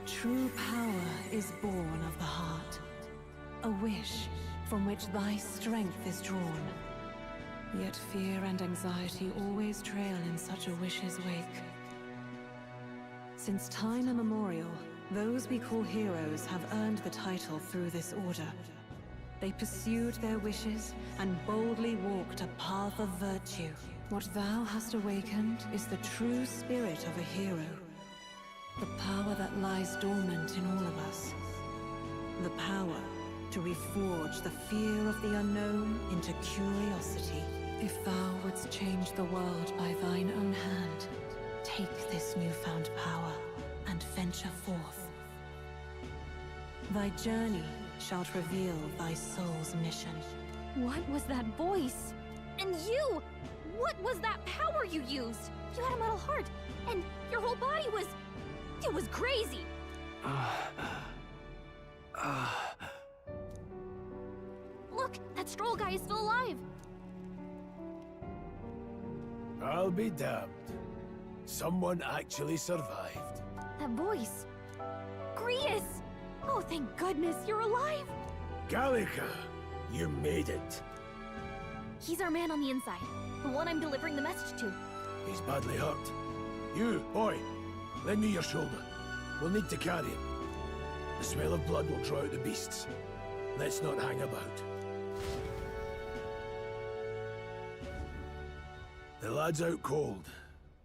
True power is born of the heart. A wish from which thy strength is drawn. Yet fear and anxiety always trail in such a wish's wake. Since time immemorial, those we call heroes have earned the title through this order. They pursued their wishes and boldly walked a path of virtue. What thou hast awakened is the true spirit of a hero. The power that lies dormant in all of us. The power to reforge the fear of the unknown into curiosity. If thou wouldst change the world by thine own hand, take this newfound power and venture forth. Thy journey shalt reveal thy soul's mission. What was that voice? And you! What was that power you used? You had a metal heart, and your whole body was... It was crazy! Look, that Stroll guy is still alive! I'll be damned. Someone actually survived. That voice... Grius! Oh, thank goodness, you're alive! Gallica, you made it. He's our man on the inside. The one I'm delivering the message to. He's badly hurt. You, boy, lend me your shoulder. We'll need to carry him. The smell of blood will draw out the beasts. Let's not hang about. The lad's out cold,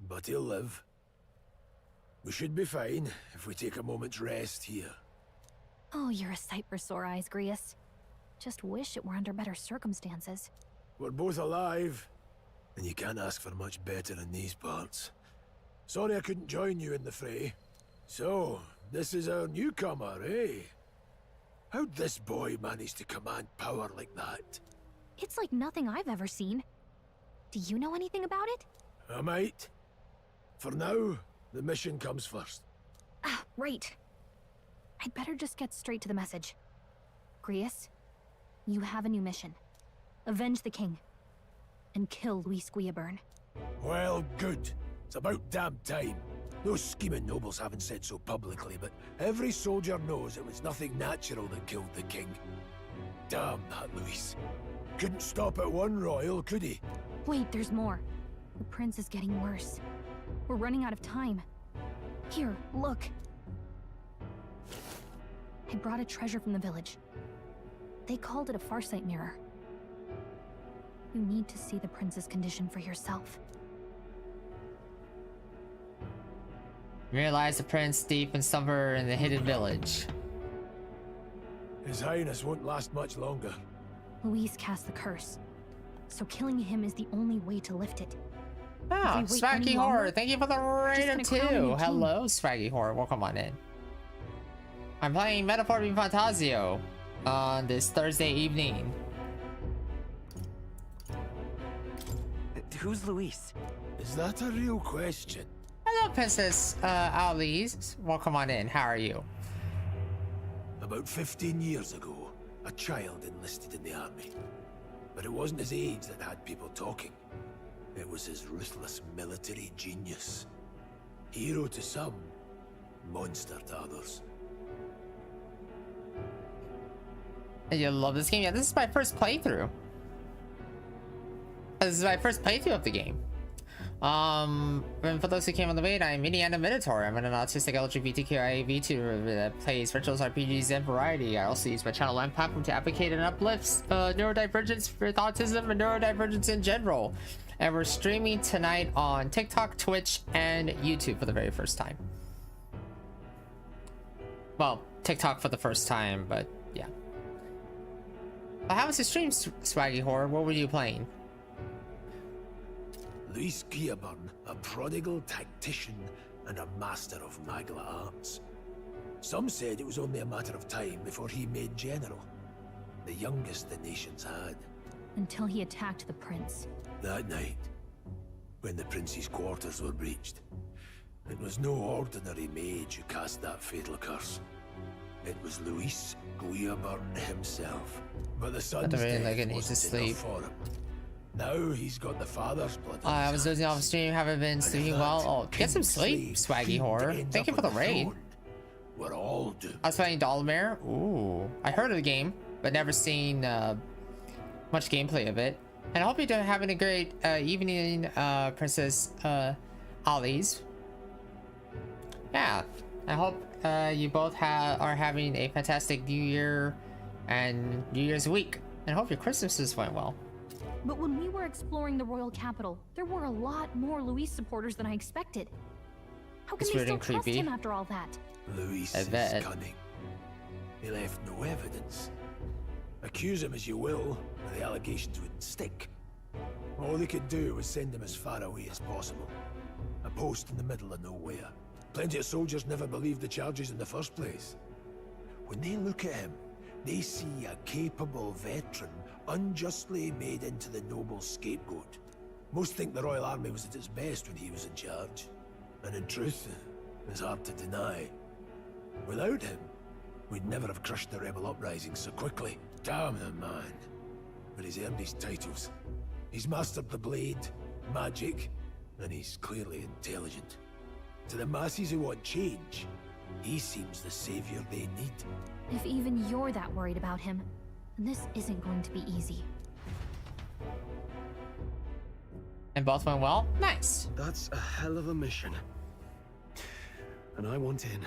but he'll live. We should be fine if we take a moment's rest here. Oh, you're a sight for sore eyes, Grius. Just wish it were under better circumstances. We're both alive. And you can't ask for much better in these parts. Sorry I couldn't join you in the fray. So, this is our newcomer, eh? How'd this boy manage to command power like that? It's like nothing I've ever seen. Do you know anything about it? I might. For now, the mission comes first. Ah, right. I'd better just get straight to the message. Grius, you have a new mission. Avenge the king. And kill Luis Guillaburn. Well, good. It's about damn time. Those scheming nobles haven't said so publicly, but every soldier knows it was nothing natural that killed the king. Damn that Luis. Couldn't stop at one royal, could he? Wait, there's more. The prince is getting worse. We're running out of time. Here, look. I brought a treasure from the village. They called it a farsight mirror. You need to see the prince's condition for yourself. Realize the prince deep and somewhere in the hidden village. His Highness won't last much longer. Luis cast the curse, so killing him is the only way to lift it. Ah, Swaggy Horror, thank you for the raid too. Hello, Swaggy Horror, welcome on in. I'm playing Metaphor ReFantazio on this Thursday evening. Who's Luis? Is that a real question? Hello, Princess Alice. Welcome on in. How are you? About 15 years ago, a child enlisted in the army. But it wasn't his age that had people talking. It was his ruthless military genius. Hero to some, monster to others. You love this game? Yeah, this is my first playthrough. This is my first playthrough of the game. And for those who came on the way, I'm Indiana Minotaur. I'm an autistic LGBTQIA Vtuber that plays virtual RPGs and variety. I also use my channel and platform to advocate and uplift neurodivergence with autism and neurodivergence in general. And we're streaming tonight on TikTok, Twitch, and YouTube for the very first time. Well, TikTok for the first time, but yeah. How was the stream, Swaggy Horror? What were you playing? Luis Guillaburn, a prodigal tactician and a master of Magla arts. Some said it was only a matter of time before he made general, the youngest the nations had. Until he attacked the prince. That night, when the prince's quarters were breached, it was no ordinary mage who cast that fatal curse. It was Luis Guillaburn himself. But the son's death wasn't enough for him. Now he's got the father's blood. I was dozing off stream, haven't been sleeping well. Oh, get some sleep, Swaggy Horror. Thank you for the raid. We're all doomed. I was playing Dolomere. Ooh, I heard of the game, but never seen much gameplay of it. And I hope you're having a great evening, Princess Alice. Yeah, I hope you both are having a fantastic New Year and New Year's week. And I hope your Christmases went well. But when we were exploring the royal capital, there were a lot more Luis supporters than I expected. How can they still trust him after all that? Luis is cunning. He left no evidence. Accuse him as you will, but the allegations wouldn't stick. All they could do was send him as far away as possible. A post in the middle of nowhere. Plenty of soldiers never believed the charges in the first place. When they look at him, they see a capable veteran unjustly made into the noble scapegoat. Most think the Royal Army was at its best when he was in charge. And in truth, it's hard to deny. Without him, we'd never have crushed the rebel uprising so quickly. Damn the man. But he's earned his titles. He's mastered the blade, magic, and he's clearly intelligent. To the masses who want change, he seems the savior they need. If even you're that worried about him, then this isn't going to be easy. And both went well? Nice. That's a hell of a mission. And I want in.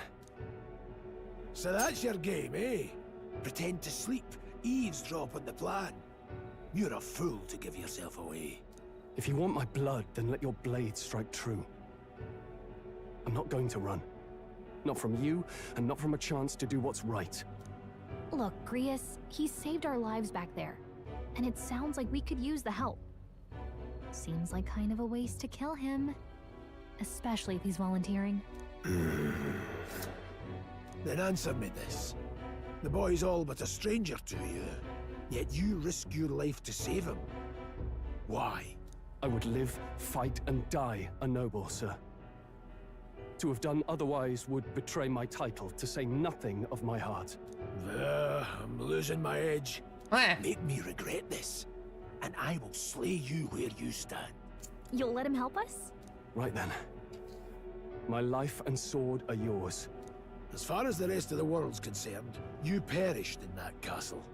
So that's your game, eh? Pretend to sleep, eavesdrop on the plan. You're a fool to give yourself away. If you want my blood, then let your blade strike true. I'm not going to run. Not from you, and not from a chance to do what's right. Look, Grius, he saved our lives back there. And it sounds like we could use the help. Seems like kind of a waste to kill him. Especially if he's volunteering. Then answer me this. The boy's all but a stranger to you, yet you risk your life to save him. Why? I would live, fight, and die a noble, sir. To have done otherwise would betray my title, to say nothing of my heart. I'm losing my edge. Make me regret this, and I will slay you where you stand. You'll let him help us? Right then. My life and sword are yours. As far as the rest of the world's concerned, you perished in that castle.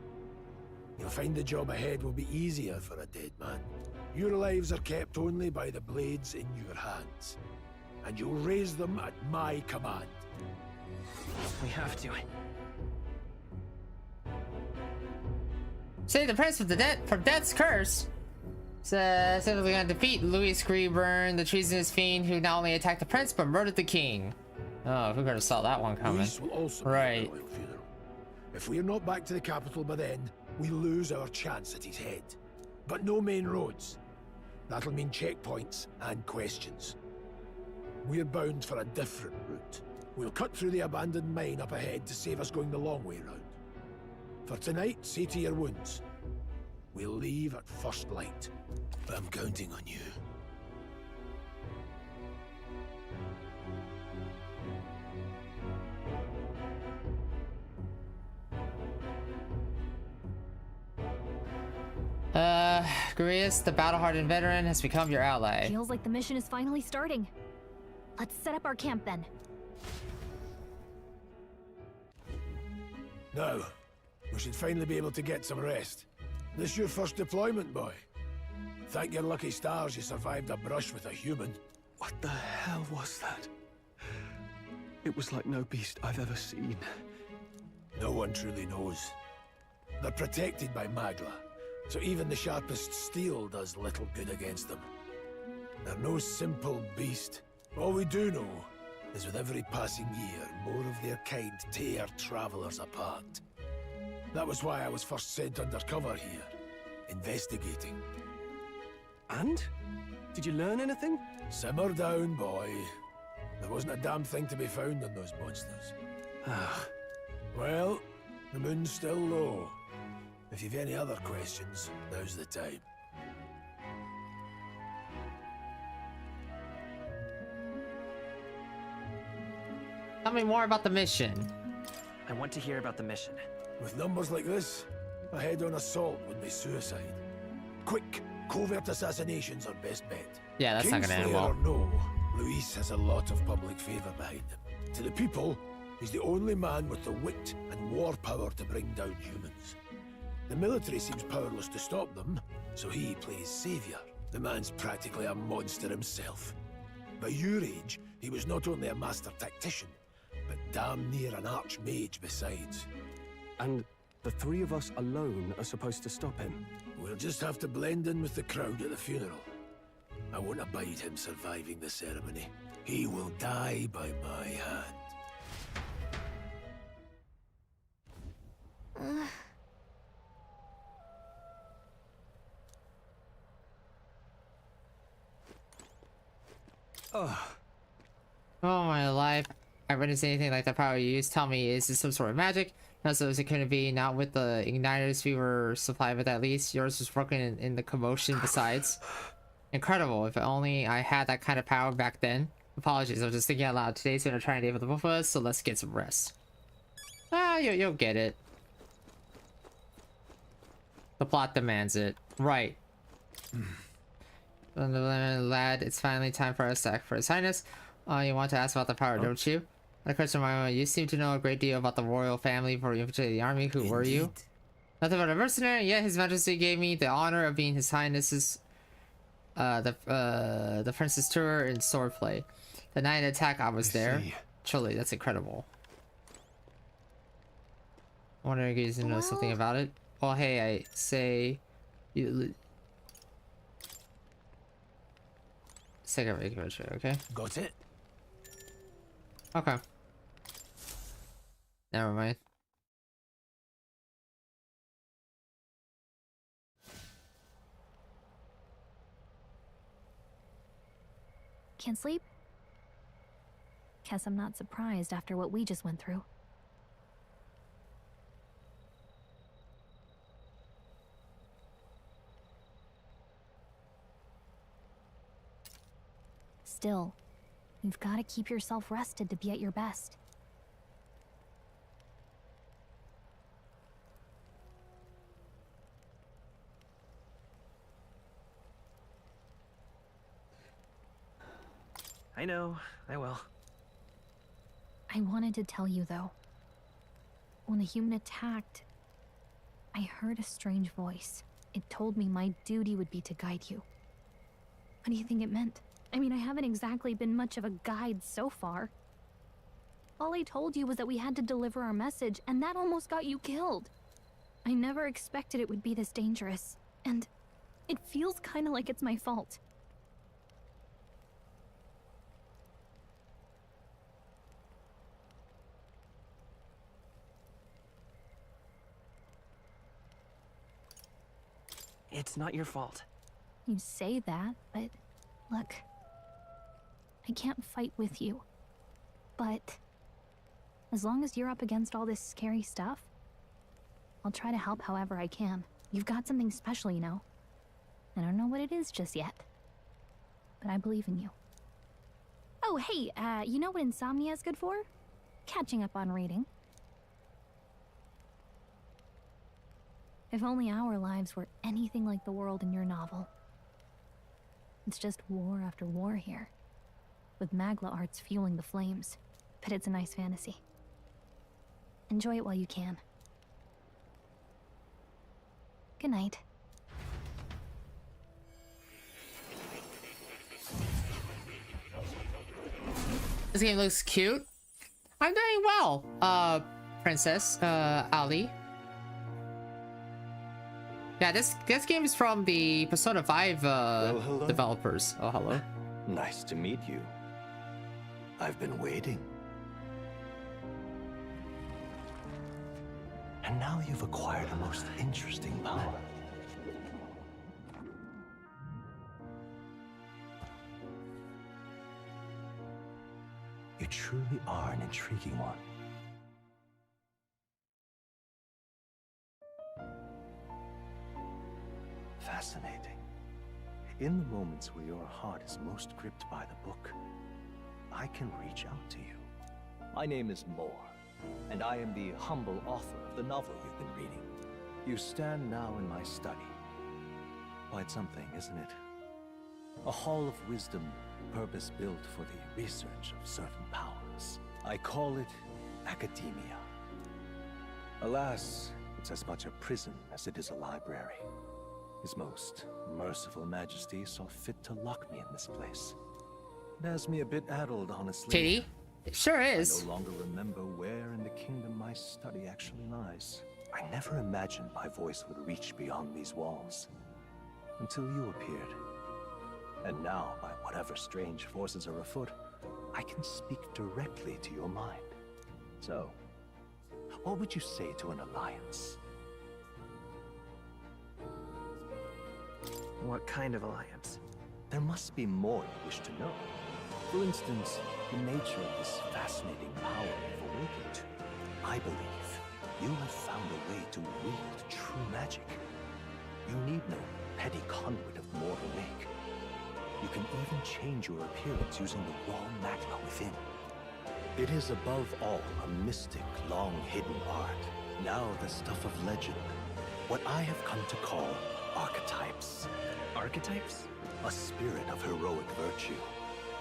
You'll find the job ahead will be easier for a dead man. Your lives are kept only by the blades in your hands, and you'll raise them at my command. We have to. Save the prince from death's curse. Simply gonna defeat Louis Screeburn, the treasonous fiend who not only attacked the prince but murdered the king. Oh, who could have saw that one coming? Louis will also right. be at the royal funeral. If we're not back to the capital by then, we lose our chance at his head. But no main roads. That'll mean checkpoints and questions. We're bound for a different route. We'll cut through the abandoned mine up ahead to save us going the long way round. For tonight, see to your wounds. We'll leave at first light. I'm counting on you. Grius, the battle-hardened veteran, has become your ally. Feels like the mission is finally starting. Let's set up our camp then. Now, we should finally be able to get some rest. This your first deployment, boy? Thank your lucky stars you survived a brush with a human. What the hell was that? It was like no beast I've ever seen. No one truly knows. They're protected by Magla, so even the sharpest steel does little good against them. They're no simple beast. All we do know is with every passing year, more of their kind tear travelers apart. That was why I was first sent undercover here, investigating. And? Did you learn anything? Simmer down, boy. There wasn't a damn thing to be found on those monsters. Well, the moon's still low. If you've any other questions, now's the time. Tell me more about the mission. I want to hear about the mission. With numbers like this, a head-on assault would be suicide. Quick, covert assassinations are best bet. Yeah, that's not gonna end well. Or no, Luis has a lot of public favor behind him. To the people, he's the only man with the wit and war power to bring down humans. The military seems powerless to stop them, so he plays savior. The man's practically a monster himself. By your age, he was not only a master tactician, but damn near an archmage besides. And the three of us alone are supposed to stop him? We'll just have to blend in with the crowd at the funeral. I won't abide him surviving the ceremony. He will die by my hand. Oh my life. I witnessed anything like the power you use. Tell me, is this some sort of magic? No, so it couldn't be. Not with the igniters we were supplied with, at least. Yours was broken in the commotion besides. Incredible. If only I had that kind of power back then. Apologies, I was just thinking out loud. Today's been a trying day for the both of us, so let's get some rest. You'll get it. The plot demands it. Right. Lad, it's finally time for us to act for His Highness. You want to ask about the power, don't you? A question of my own. You seem to know a great deal about the royal family before you infiltrated the army. Who were you? Nothing but a mercenary, yet His Majesty gave me the honor of being His Highness's the Prince's tour in swordplay. The night attack, I was there. Truly, that's incredible. I wonder if you guys know something about it. Well, hey, I say you. Second regulation, okay? Got it. Okay. Never mind. Can't sleep? Guess I'm not surprised after what we just went through. Still, you've got to keep yourself rested to be at your best. I know, I will. I wanted to tell you, though. When the human attacked, I heard a strange voice. It told me my duty would be to guide you. What do you think it meant? I mean, I haven't exactly been much of a guide so far. All I told you was that we had to deliver our message, and that almost got you killed. I never expected it would be this dangerous, and it feels kind of like it's my fault. It's not your fault. You say that, but look, I can't fight with you. But as long as you're up against all this scary stuff, I'll try to help however I can. You've got something special, you know. I don't know what it is just yet, but I believe in you. Oh, hey, you know what insomnia is good for? Catching up on reading. If only our lives were anything like the world in your novel. It's just war after war here, with Magla arts fueling the flames. But it's a nice fantasy. Enjoy it while you can. Good night. This game looks cute. I'm doing well, Princess, Ali. Yeah, this game is from the Persona 5 hello. developers. Oh, hello. Nice to meet you. I've been waiting. And now you've acquired a most interesting power. You truly are an intriguing one. Fascinating. In the moments where your heart is most gripped by the book, I can reach out to you. My name is Moore, and I am the humble author of the novel you've been reading. You stand now in my study. Quite something, isn't it? A hall of wisdom, purpose-built for the research of certain powers. I call it academia. Alas, it's as much a prison as it is a library. His most merciful majesty saw fit to lock me in this place. It has me a bit addled, honestly. Kitty? It sure is. I no longer remember where in the kingdom my study actually lies. I never imagined my voice would reach beyond these walls. Until you appeared. And now, by whatever strange forces are afoot, I can speak directly to your mind. So, what would you say to an alliance? What kind of alliance? There must be more you wish to know. For instance, the nature of this fascinating power you've awakened to. I believe you have found a way to wield true magic. You need no petty conduit of mortal make. You can even change your appearance using the raw magma within. It is above all a mystic, long-hidden art, now the stuff of legend. What I have come to call archetypes. Archetypes? A spirit of heroic virtue.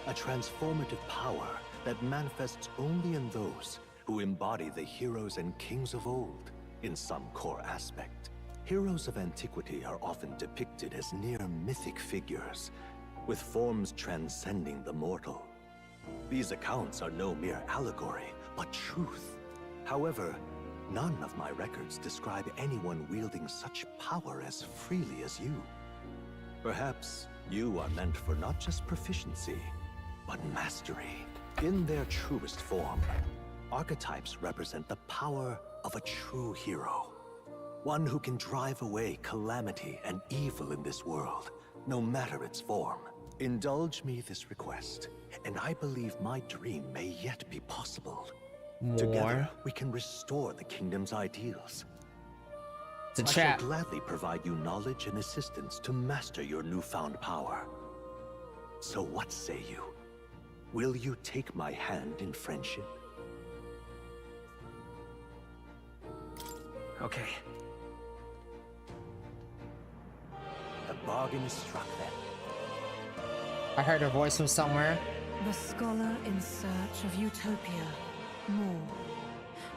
A transformative power that manifests only in those who embody the heroes and kings of old in some core aspect. Heroes of antiquity are often depicted as near mythic figures, with forms transcending the mortal. These accounts are no mere allegory, but truth. However, none of my records describe anyone wielding such power as freely as you. Perhaps you are meant for not just proficiency, but mastery. In their truest form, archetypes represent the power of a true hero. One who can drive away calamity and evil in this world, no matter its form. Indulge me this request, and I believe my dream may yet be possible. More? Together, we can restore the kingdom's ideals. The I chat. shall gladly provide you knowledge and assistance to master your newfound power. So what say you? Will you take my hand in friendship? Okay. The bargain is struck then. I heard her voice from somewhere. The scholar in search of utopia. More.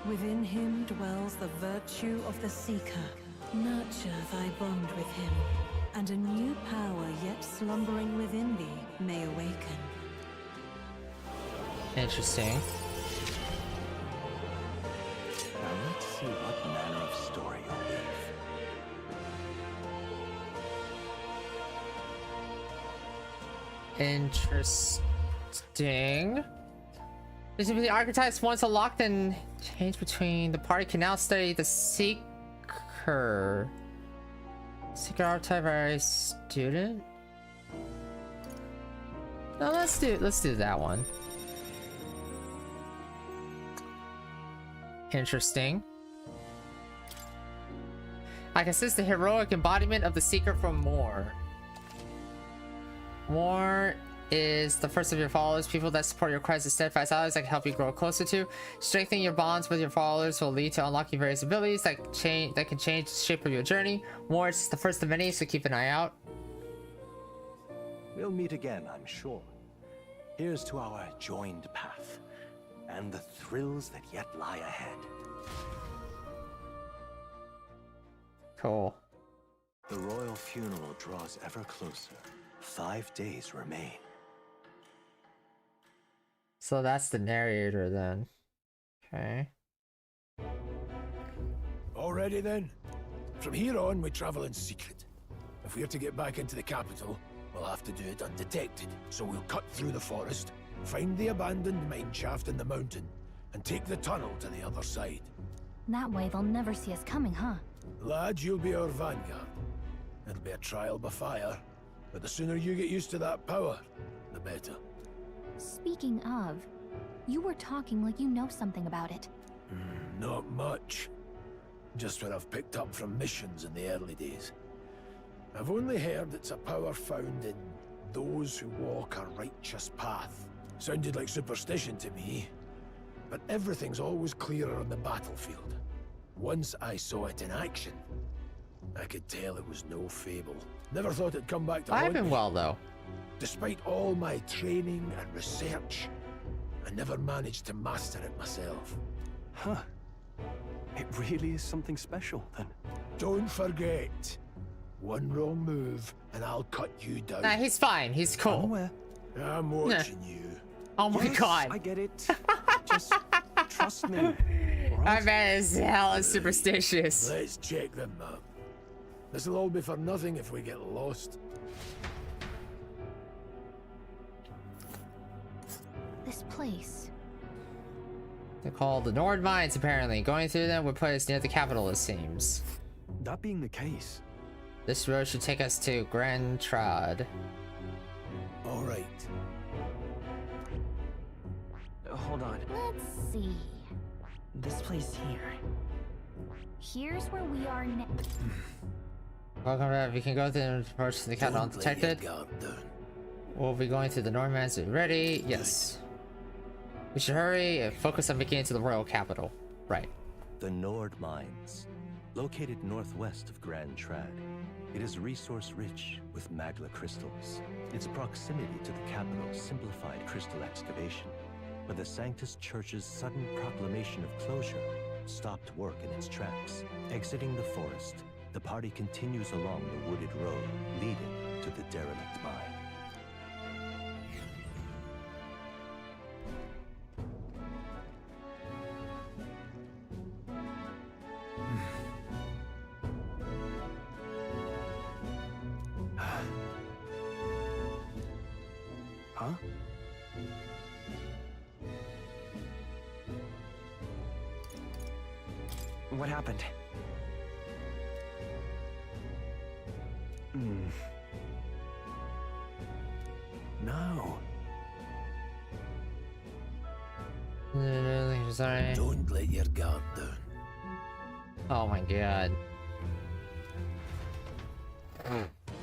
Within him dwells the virtue of the seeker. Nurture thy bond with him, and a new power yet slumbering within thee may awaken. Interesting. Now let's see what manner of story you'll weave. Interesting. The archetypes once locked and changed between the party can now study the Seeker. Seeker archetype are a student? No, let's do that one. Interesting. I consist the heroic embodiment of the Seeker from More. More is the first of your followers, people that support your quest as steadfast allies that can help you grow closer to. Strengthening your bonds with your followers will lead to unlocking various abilities that can change the shape of your journey. More is the first of many, so keep an eye out. We'll meet again, I'm sure. Here's to our joined path, and the thrills that yet lie ahead. Cool. The royal funeral draws ever closer. 5 days remain. So that's the narrator then. Okay. Already then. From here on, we travel in secret. If we're to get back into the capital, we'll have to do it undetected. So we'll cut through the forest, find the abandoned mine shaft in the mountain, and take the tunnel to the other side. That way they'll never see us coming, huh? Lad, you'll be our vanguard. It'll be a trial by fire, but the sooner you get used to that power, the better. Speaking of, you were talking like you know something about it. Not much. Just what I've picked up from missions in the early days. I've only heard it's a power found in those who walk a righteous path. Sounded like superstition to me, but everything's always clearer on the battlefield. Once I saw it in action, I could tell it was no fable. Never thought it'd come back to haunt me. I've been well though. Despite all my training and research, I never managed to master it myself. Huh. It really is something special, then. Don't forget, one wrong move and I'll cut you down. Nah, he's fine. He's cool. I'm watching you. Oh my god. I get it. Just trust me. That man is hella superstitious. Let's check the map. This'll all be for nothing if we get lost. This place. They're called the Nord Mines, apparently. Going through them would put us near the capital, it seems. That being the case, this road should take us to Grand Trad. All right. Hold on. Let's see. This place here. Here's where we are now. Welcome back. We can go through and approach the capital undetected. We'll be going through the Nord Mines. Ready? Yes. We should hurry and focus on making it to the royal capital. Right. The Nord Mines, located northwest of Grand Trad. It is resource-rich with magla crystals. Its proximity to the capital simplified crystal excavation, but the Sanctus Church's sudden proclamation of closure stopped work in its tracks. Exiting the forest, the party continues along the wooded road leading to the derelict mine. Huh? What happened? now? Sorry. Don't let your guard down. Oh my god.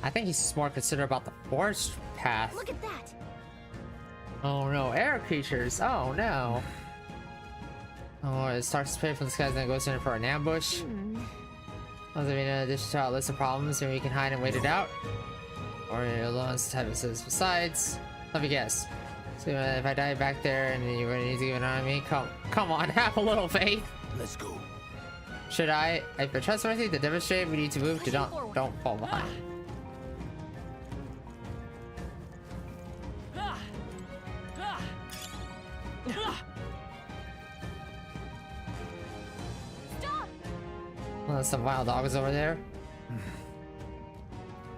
I think he's just more considerate about the forest path. Look at that. Oh no, air creatures. Oh no. Oh, it starts to spray from the skies and then goes in for an ambush. Other than in addition to our list of problems, and we can hide and wait it out. Or alone type of says besides. Let me guess. So if I die back there and you're gonna need to give an eye on me, come on, have a little faith. Let's go. Should I? If you're trustworthy to demonstrate, we need to move to don't fall behind. Well, there's some wild dogs over there.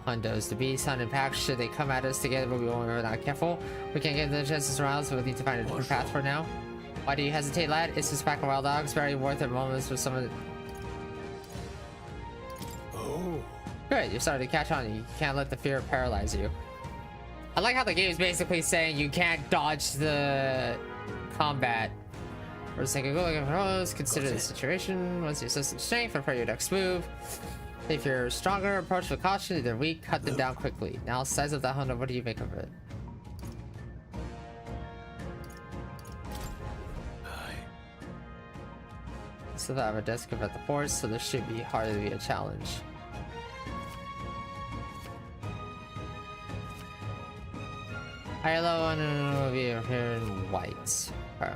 Hundos, the beasts, hunt in packs. Should they come at us together, but we won't, we're not careful. We can't get the chances around, so we need to find a different path for now. Why do you hesitate, lad? It's just a pack of wild dogs, very worth it moments for some of the... Oh. Good, you're starting to catch on. You can't let the fear paralyze you. I like how the game is basically saying you can't dodge the combat. For a second, go looking for those. Consider the situation. Once your system strength, prepare your next move. If you're stronger, approach with caution. If they're weak, cut them down quickly. Now, size of that Honda, what do you make of it? So I have a desk up at the force, so this should be hardly a challenge. Higher level and will be here in white. Okay.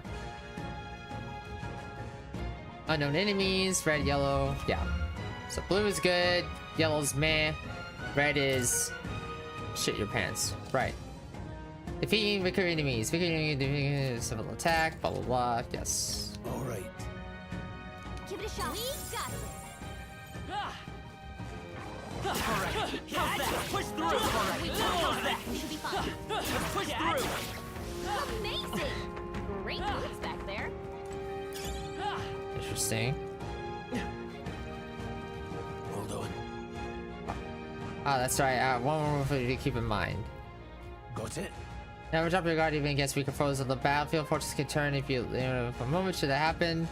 Unknown enemies, red, yellow, yeah. So blue is good, yellow's meh, red is shit your pants. Right. Defeating weaker enemies. Weaker enemies, civil attack, blah blah blah. Yes. Alright. Give it a shot. We got this. Alright. How's that? Push through! Alright. How's that? We should be fine. Let's push through! Amazing! Great moves back there. Interesting. Hold on. Ah, that's right. One more for you to keep in mind. Got it? Never drop your guard even against weaker foes on the battlefield. Fortress can turn if you for a moment should that happen.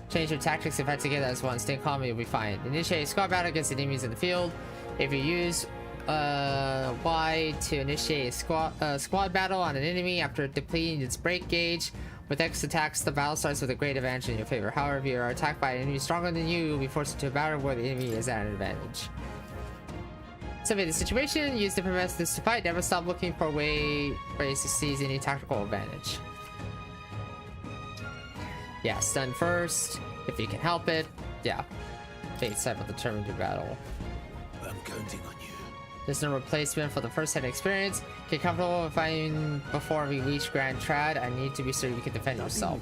Change your tactics and fight together as one. Stay calm, you'll be fine. Initiate a squad battle against enemies in the field. If you use Y to initiate a squad battle on an enemy after depleting its break gauge with X attacks, the battle starts with a great advantage in your favor. However, if you are attacked by an enemy stronger than you, you'll be forced into a battle where the enemy is at an advantage. Survey the situation, use the prevent this to fight. Never stop looking for ways to seize any tactical advantage. Yeah, stun first, if you can help it. Yeah. Fate side will determine your battle. I'm counting on you. There's no replacement for the first-hand experience. Get comfortable with fighting before we reach Grand Trad. I need to be sure you can defend yourself.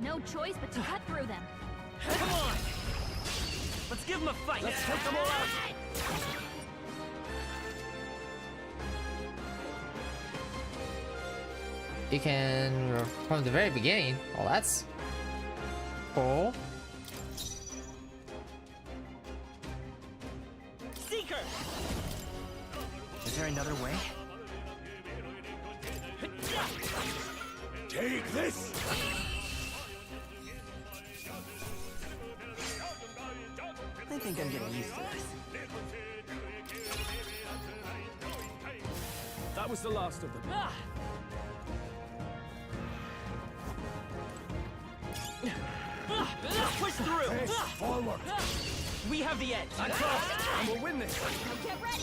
No choice but to cut through them. Come on! Let's give them a fight! Let's take them all out! You can, from the very beginning. Well, that's cool. Seeker! Is there another way? Take this! I think I'm getting used to this. That was the last of them. Push through! Press forward! We have the edge! And we'll win this! Get ready!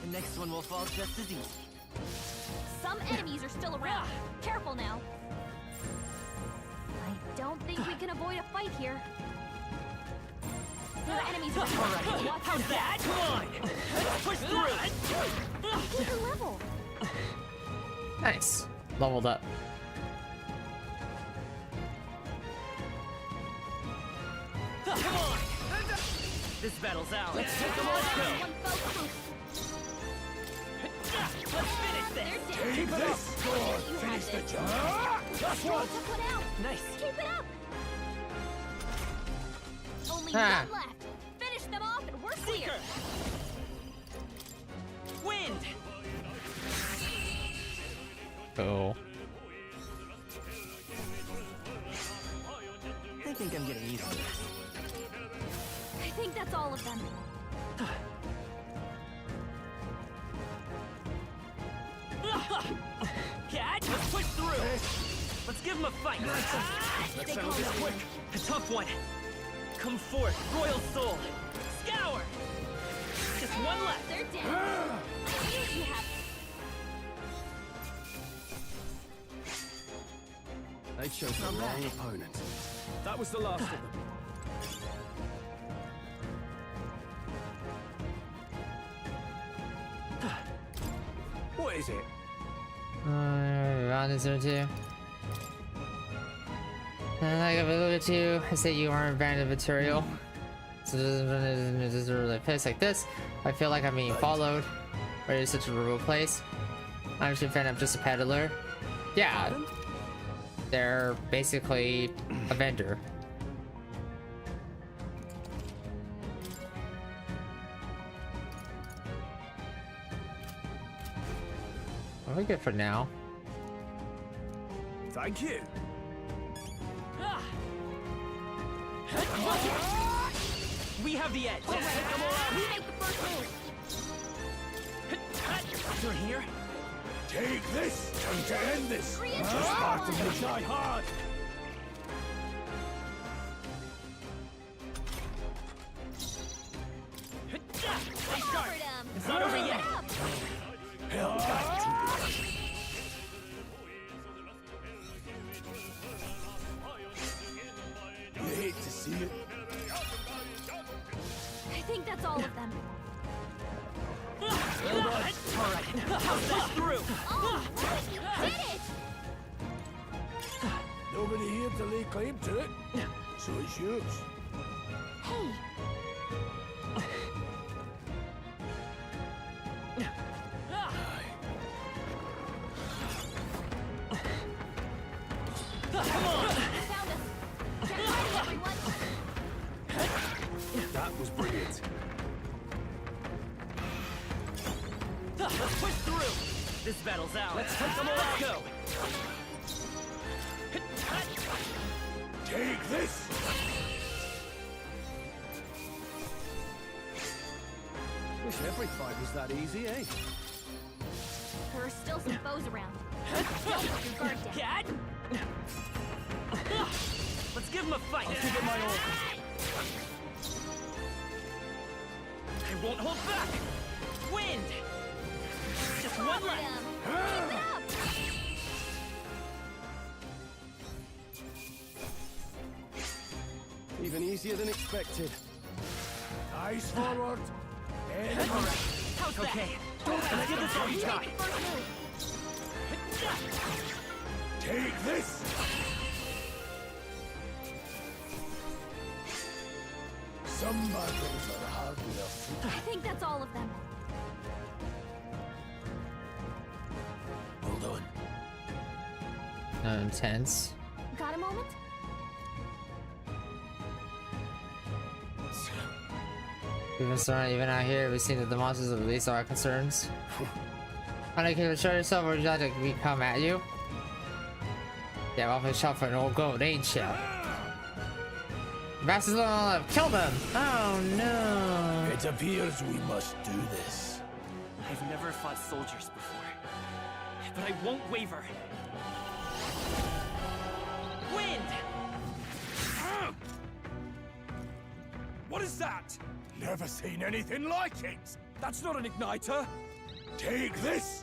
The next one will fall just as easy. Some enemies are still around. Careful now. I don't think we can avoid a fight here. There are enemies around. Alright, how's that? Come on! Let's push through! Keep your level. Nice. Leveled up. Come on! This battle's out. Let's take them all. One foe proof. Let's finish this! Keep it up! Go on, finish the job! Last one! Nice. Keep it up! Only Ah. one left. Finish them off and we're clear. Wind! Oh. I think I'm getting used to this. I think that's all of them. Cat, let's push through! Let's give him a fight! That sounds quick! A tough one! Come forth, Royal Soul! Scour! Just one left! They're dead. I knew you have They chose the wrong opponent. That was the last of them. What is it? Round is there too. And like if I look at you, I say you aren't abandoned material. So this is really a place like this. I feel like I'm being followed. Or it's such a remote place. I'm just a fan, I'm just a peddler. Yeah. They're basically a vendor. What are we good for now? Thank you. We have the edge! We make the first move. Through here? Take this! Time to end this! Free and Spartans will die hard! Stay sharp! Covered 'em. It's not over yet! Hell back to you hate to see it? I think that's all of them. Alright, how's this through? Oh, you did it! Nobody here to lay claim to it, so it's yours. Hey, Come on! found us. Get ready, everyone. That was brilliant. Let's push through! This battle's out. Let's take them all. Let's go! Take this! Wish every fight was that easy, eh? There are still some foes around. Don't let your guard down. Cat! Let's give him a fight! I'll give it my all. I won't hold back! Wind! Just one Cover left! 'em. Keep it up. Even easier than expected. Eyes forward! And Alright, how's that? Okay, let's give this all you got! First move. take this! Some battles are hard enough. I think that's all of them. Hold on. Intense. Got a moment? Even out here, we've seen that the monsters have released our concerns. And I can show yourself, or would you like to we come at you? Yeah, off the shelf for an old goat, ain't you? Bastards don't all have killed them! Oh no! It appears we must do this. I've never fought soldiers before, but I won't waver. Wind! What is that? Never seen anything like it! That's not an igniter! Take this!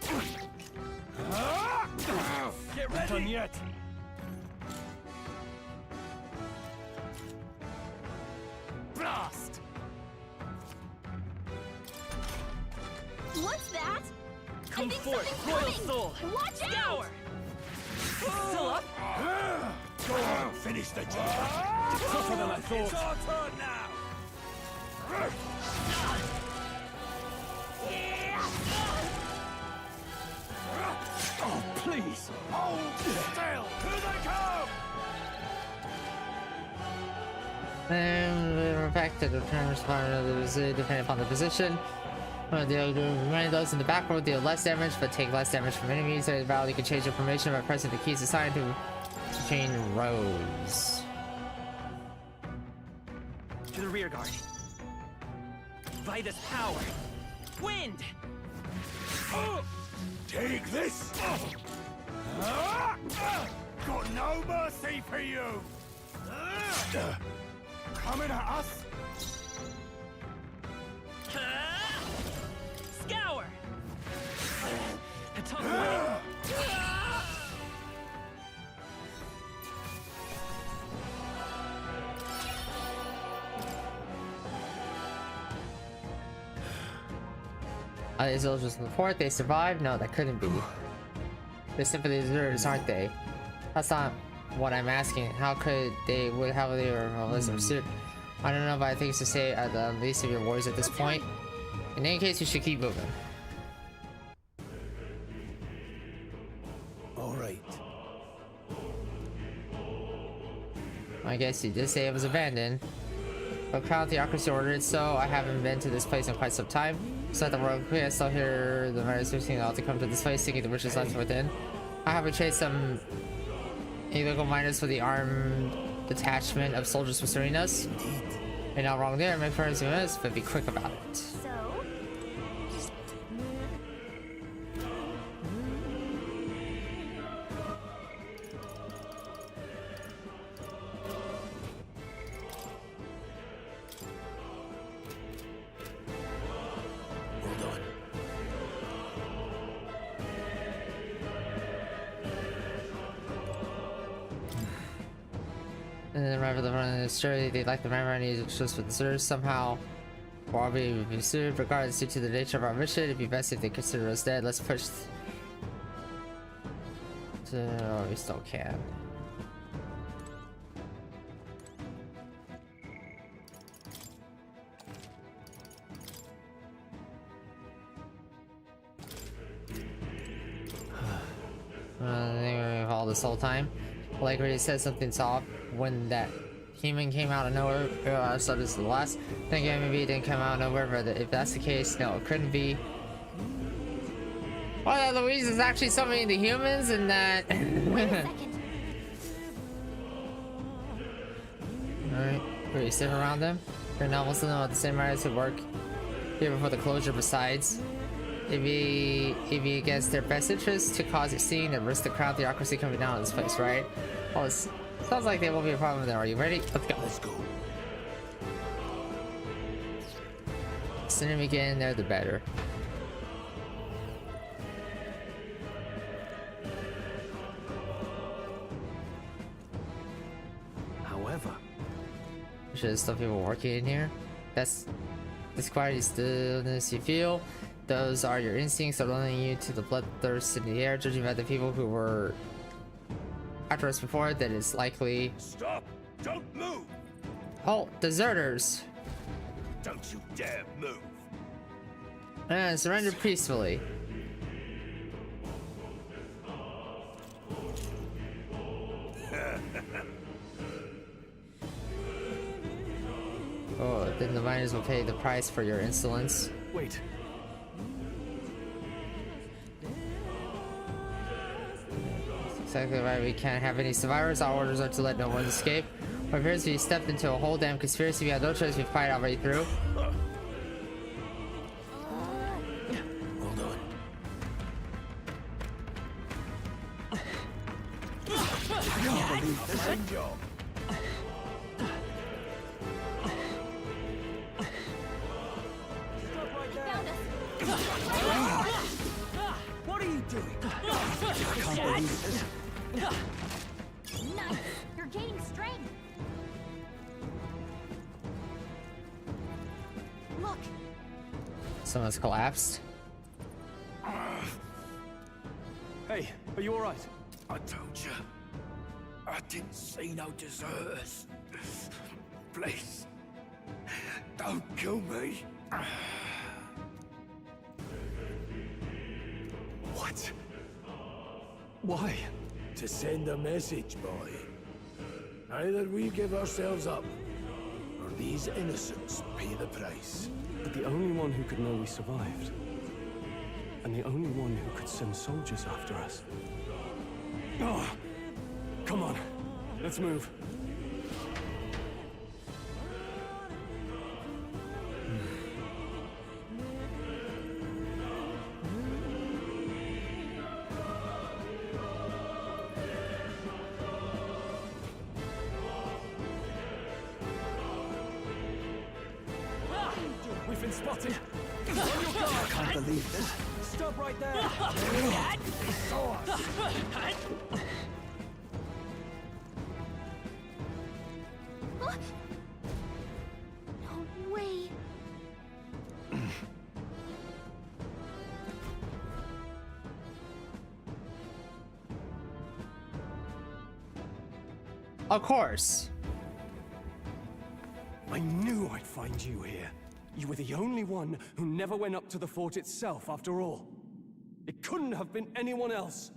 Get Not done yet. Blast! What's that? Come I think forth, something's Royal coming. Soul! Watch Scour! out! Still up? Go on, finish the job! Tougher than I thought. It's our turn now! Please, hold still! Here they come! And back to the return depending upon the position. Many of those in the back row deal less damage, but take less damage from enemies. There's value you can change your formation by pressing the keys assigned to between rows. To the rear guard. Vitus power. Wind! Take this! Got no mercy for you! Coming at us? Scour! Tuck away. Are these soldiers in the fort? They survived? No, that couldn't be. They're simply deserters, aren't they? That's not what I'm asking. How could they, how they were pursued? I don't know, but I think it's to say at the least of your words at this point. In any case, you should keep moving. Alright. I guess you did say it was abandoned. But Crown Theocracy ordered so. I haven't been to this place in quite some time. So at the Royal Queen, I still hear the matters seem to come to this place, thinking the witches left within. I have chased some illegal miners for the armed detachment of soldiers pursuing us. You're not wrong there, my friends, but be quick about it. And then rather than running the story, they'd like the memory needs just for the search somehow. Or I'll be pursued regardless due to the nature of our mission. It'd be best if they consider us dead. Let's push. Oh, we still can. They were all this whole time. Like when he said something soft when that human came out of nowhere. So this is the last thing. Maybe it didn't come out of nowhere, but if that's the case, no, it couldn't be. Well, Louise is actually summoning the humans, and that. Wait a second. Alright, were you sitting around them? You're not most of them at the same hours who work here before the closure. Besides, it'd be against their best interest to cause a scene and risk the Crown Theocracy coming down in this place, right? Well, this sounds like there won't be a problem there. Are you ready? Let's go. Let's go. The sooner we get in there, the better. However, there's still people working in here. That's this quiet stillness you feel. Those are your instincts that are leading you to the bloodthirst in the air. Judging by the people who were after us before, that is likely. Stop! Don't move! Halt! Deserters! Don't you dare move! And surrender peacefully. Oh, then the miners will pay the price for your insolence. Wait. Exactly right, we can't have any survivors. Our orders are to let no one escape. What appears to be stepped into a whole damn conspiracy we had no choice, we fight our way through. Hold on. I can't believe this is your job. What are you doing? I can't believe this. Nice! You're gaining strength! Look! Someone's collapsed. Hey, are you alright? I told you. I didn't see no deserters. Please. Don't kill me. What? Why? To send a message, boy. Either we give ourselves up, or these innocents pay the price. But the only one who could know we survived, and the only one who could send soldiers after us. Oh, come on, let's move. We've been spotted. On your guard. I can't believe this. Stop right there. No way. Of course. I knew I'd find you here. You were the only one who never went up to the fort itself, after all. It couldn't have been anyone else.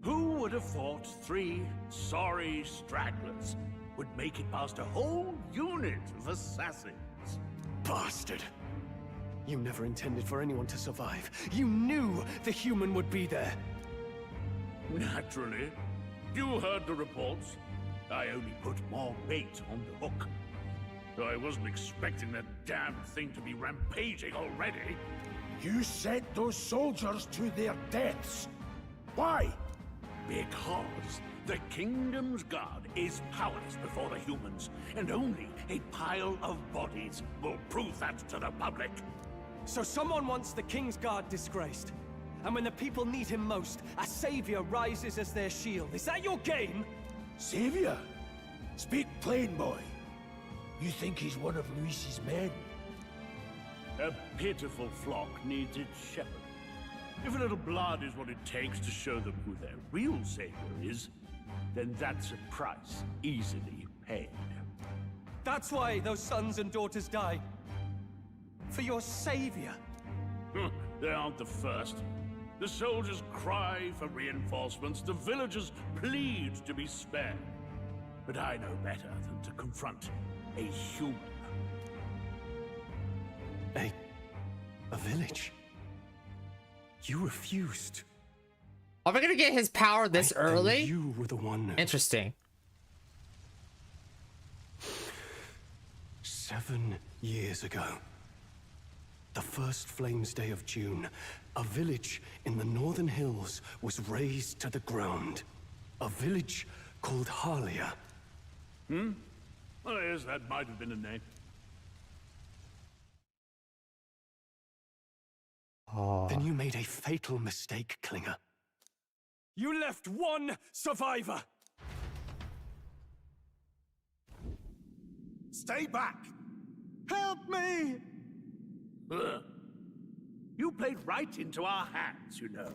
Who would have thought 3 sorry stragglers would make it past a whole unit of assassins? Bastard. You never intended for anyone to survive. You knew the human would be there. Naturally. You heard the reports. I only put more bait on the hook. I wasn't expecting that damn thing to be rampaging already. You sent those soldiers to their deaths. Why? Because the Kingdom's Guard is powerless before the humans, and only a pile of bodies will prove that to the public. So someone wants the King's Guard disgraced. And when the people need him most, a savior rises as their shield. Is that your game? Savior? Speak plain, boy. You think he's one of Luis's men? A pitiful flock needs its shepherd. If a little blood is what it takes to show them who their real savior is, then that's a price easily paid. That's why those sons and daughters die. For your savior. They aren't the first. The soldiers cry for reinforcements, the villagers plead to be spared. But I know better than to confront a human. A village? You refused. Are we gonna get his power this early? You were the one. Interesting. 7 years ago, the first Flames Day of June, a village in the northern hills was razed to the ground. A village called Harlia. Well, yes, that might have been a name. Then you made a fatal mistake, Klinger. You left one survivor! Stay back! Help me! You played right into our hands, you know.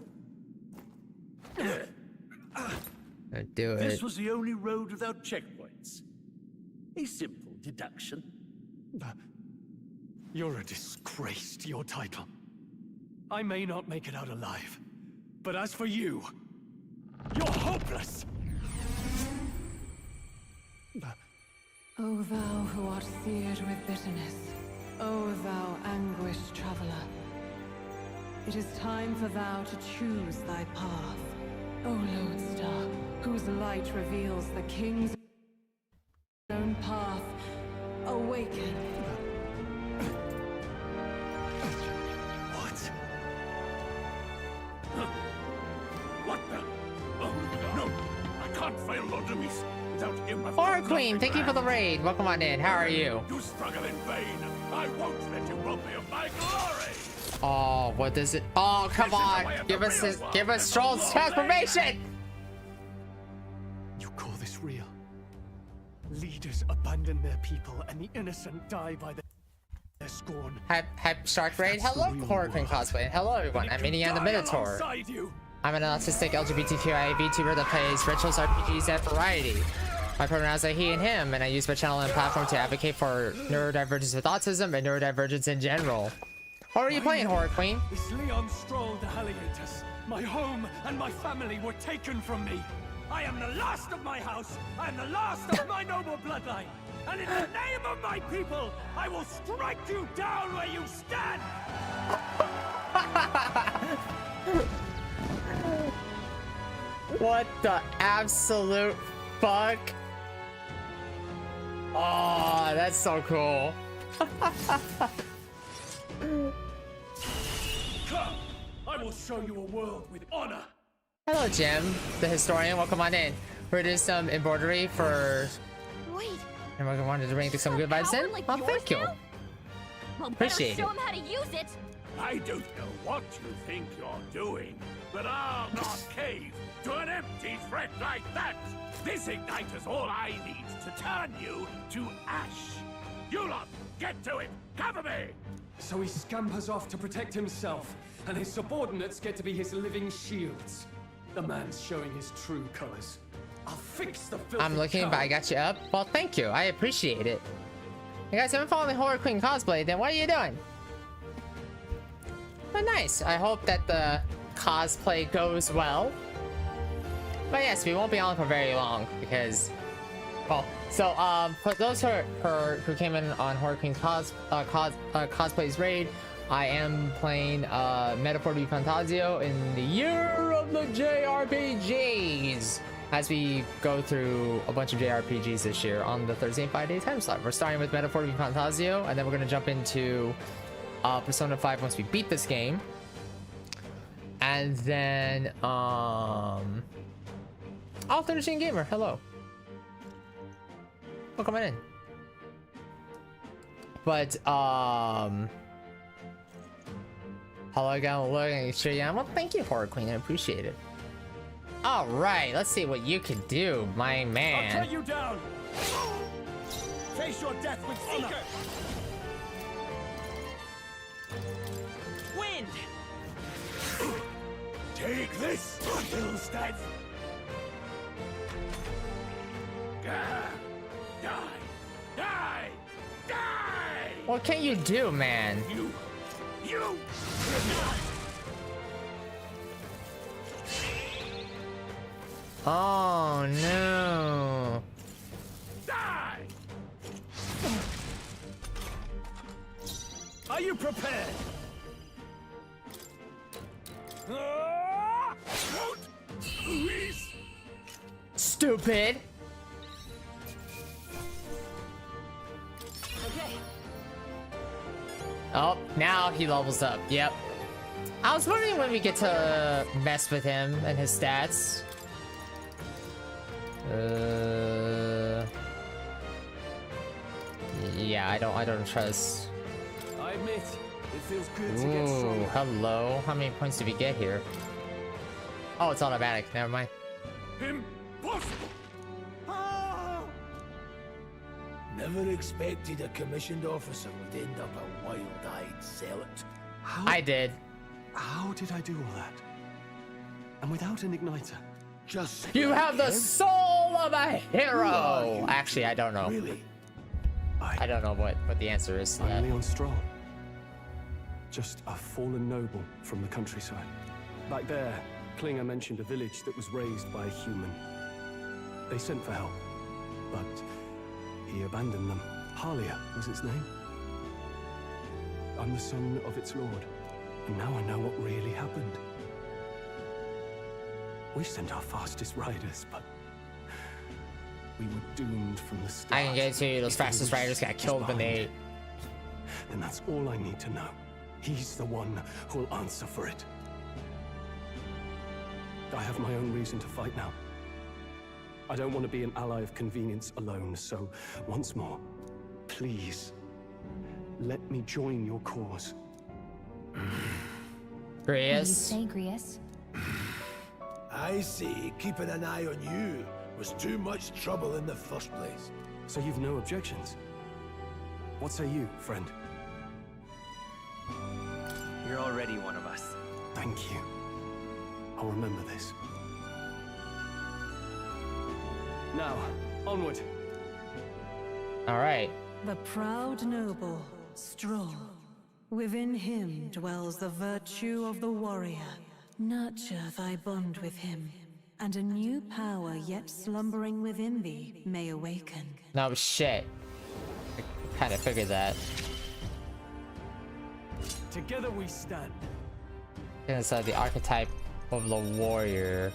Do it. This was the only road without checkpoints. A simple deduction. You're a disgrace to your title. I may not make it out alive, but as for you, you're hopeless! O thou who art seared with bitterness, O thou anguished traveler, it is time for thou to choose thy path. O lodestar, whose light reveals the king's own path, awaken. What the? Oh, no! I can't fail Lord Luis without him. Or Queen, thank you for the raid. Welcome on in. How are you? You struggle in vain. I won't let you rob me of my glory. Oh, what does it? Oh, come on! Give us Stroll's transformation. You call this real? Leaders abandon their people, and the innocent die by their scorn. Hype Shark Raid. Hello, Queen Cosplay. And hello, everyone. I'm Minnie the Minotaur. I'm an autistic LGBTQIA VTuber that plays rituals, RPGs, and variety. My pronouns are he and him, and I use my channel and platform to advocate for neurodivergence with autism and neurodivergence in general. What are you playing, Horror Queen? This Leon Stroll de Halliatus. My home and my family were taken from me. I am the last of my house. I am the last of my noble bloodline. And in the name of my people, I will strike you down where you stand. What the absolute fuck? Oh, that's so cool. Come, I will show you a world with honor. Hello, Jim, the historian. Welcome on in. We're doing some embroidery for. Wait. And we wanted to bring some good vibes in. Like Well, thank you. Well, Appreciate better show it. him how to use it. I don't know what you think you're doing, but I'll not cave to an empty threat like that. This igniter's all I need to turn you to ash. You lot, get to it. Cover me. So he scampers off to protect himself, and his subordinates get to be his living shields. The man's showing his true colors. I'll fix the filthy I'm looking, but I got you up. Well, thank you. I appreciate it. You guys haven't followed the Horror Queen cosplay, then what are you doing? But nice. I hope that the cosplay goes well. But yes, we won't be on for very long because, well, so for those who came in on Horror Queen's cosplay's raid, I am playing Metaphor ReFantazio in the year of the JRPGs as we go through a bunch of JRPGs this year on the Thursday and Friday time slot. We're starting with Metaphor ReFantazio, and then we're going to jump into Persona 5 once we beat this game. And then, oh, 13 Gamer, hello. Welcome in. But, hello again, look and sure, yeah. Well, thank you, Horror Queen, I appreciate it. All right, let's see what you can do, my man. I'll cut you down. Face your death with honor. Wind. Take this, Hillstead. Die! Die! Die! What can you do, man? You! Oh no! Die! Are you prepared? Please! Stupid! Okay. Oh, now he levels up. Yep. I was wondering when we get to mess with him and his stats. Yeah, I don't trust. I admit, it feels good to get Ooh, stronger. hello. How many points did we get here? Oh, it's automatic. Never mind. Impossible! Never expected a commissioned officer would end up a wild-eyed zealot. I did. How did I do all that? And without an igniter? Just You have the soul of a Who hero! are you? Actually, I don't know. Really? I don't know what the answer is to I'm that. Leon Stroll. Just a fallen noble from the countryside. Back there, Klinger mentioned a village that was raised by a human. They sent for help, but he abandoned them. Halia was its name. I'm the son of its lord, and now I know what really happened. We sent our fastest riders, but we were doomed from the start. I can guarantee you those fastest riders got killed when they... And that's all I need to know. He's the one who'll answer for it. I have my own reason to fight now. I don't want to be an ally of convenience alone, so once more, please, let me join your cause. What do you Grius? say, Grius? I see keeping an eye on you was too much trouble in the first place. So you've no objections? What say you, friend? You're already one of us. Thank you. I'll remember this. Now, onward. All right. The proud noble, Stroll. Within him dwells the virtue of the warrior. Nurture thy bond with him, and a new power yet slumbering within thee may awaken. No shit. I kind of figured that. Together we stand. It's the archetype of the warrior.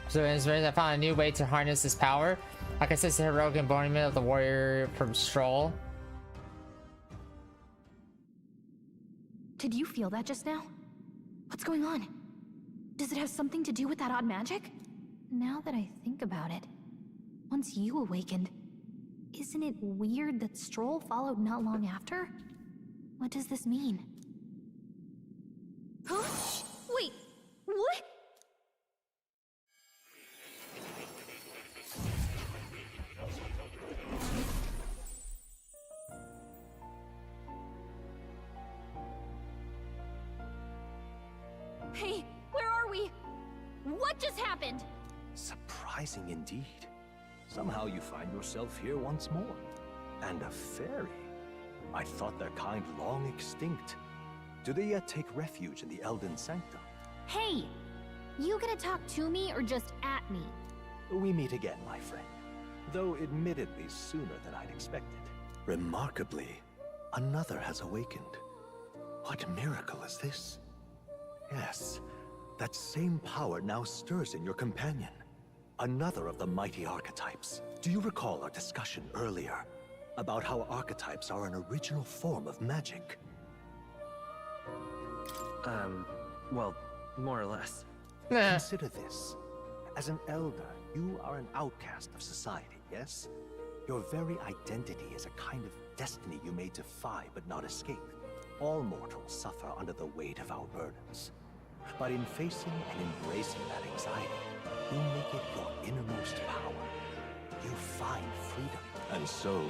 So in inspiration, I found a new way to harness this power. I consider the heroic embodiment of the warrior from Stroll. Did you feel that just now? What's going on? Does it have something to do with that odd magic? Now that I think about it, once you awakened, isn't it weird that Stroll followed not long after? What does this mean? Huh? Wait, what? Hey, where are we? What just happened? Surprising indeed. Somehow you find yourself here once more. And a fairy. I thought their kind long extinct. Do they yet take refuge in the Elden Sanctum? Hey! You gonna talk to me or just at me? We meet again, my friend. Though admittedly sooner than I'd expected. Remarkably, another has awakened. What miracle is this? Yes, that same power now stirs in your companion. Another of the mighty archetypes. Do you recall our discussion earlier about how archetypes are an original form of magic? Well, more or less. Consider this. As an elder, you are an outcast of society, yes? Your very identity is a kind of destiny you may defy but not escape. All mortals suffer under the weight of our burdens. But in facing and embracing that anxiety, you make it your innermost power. You find freedom. And so,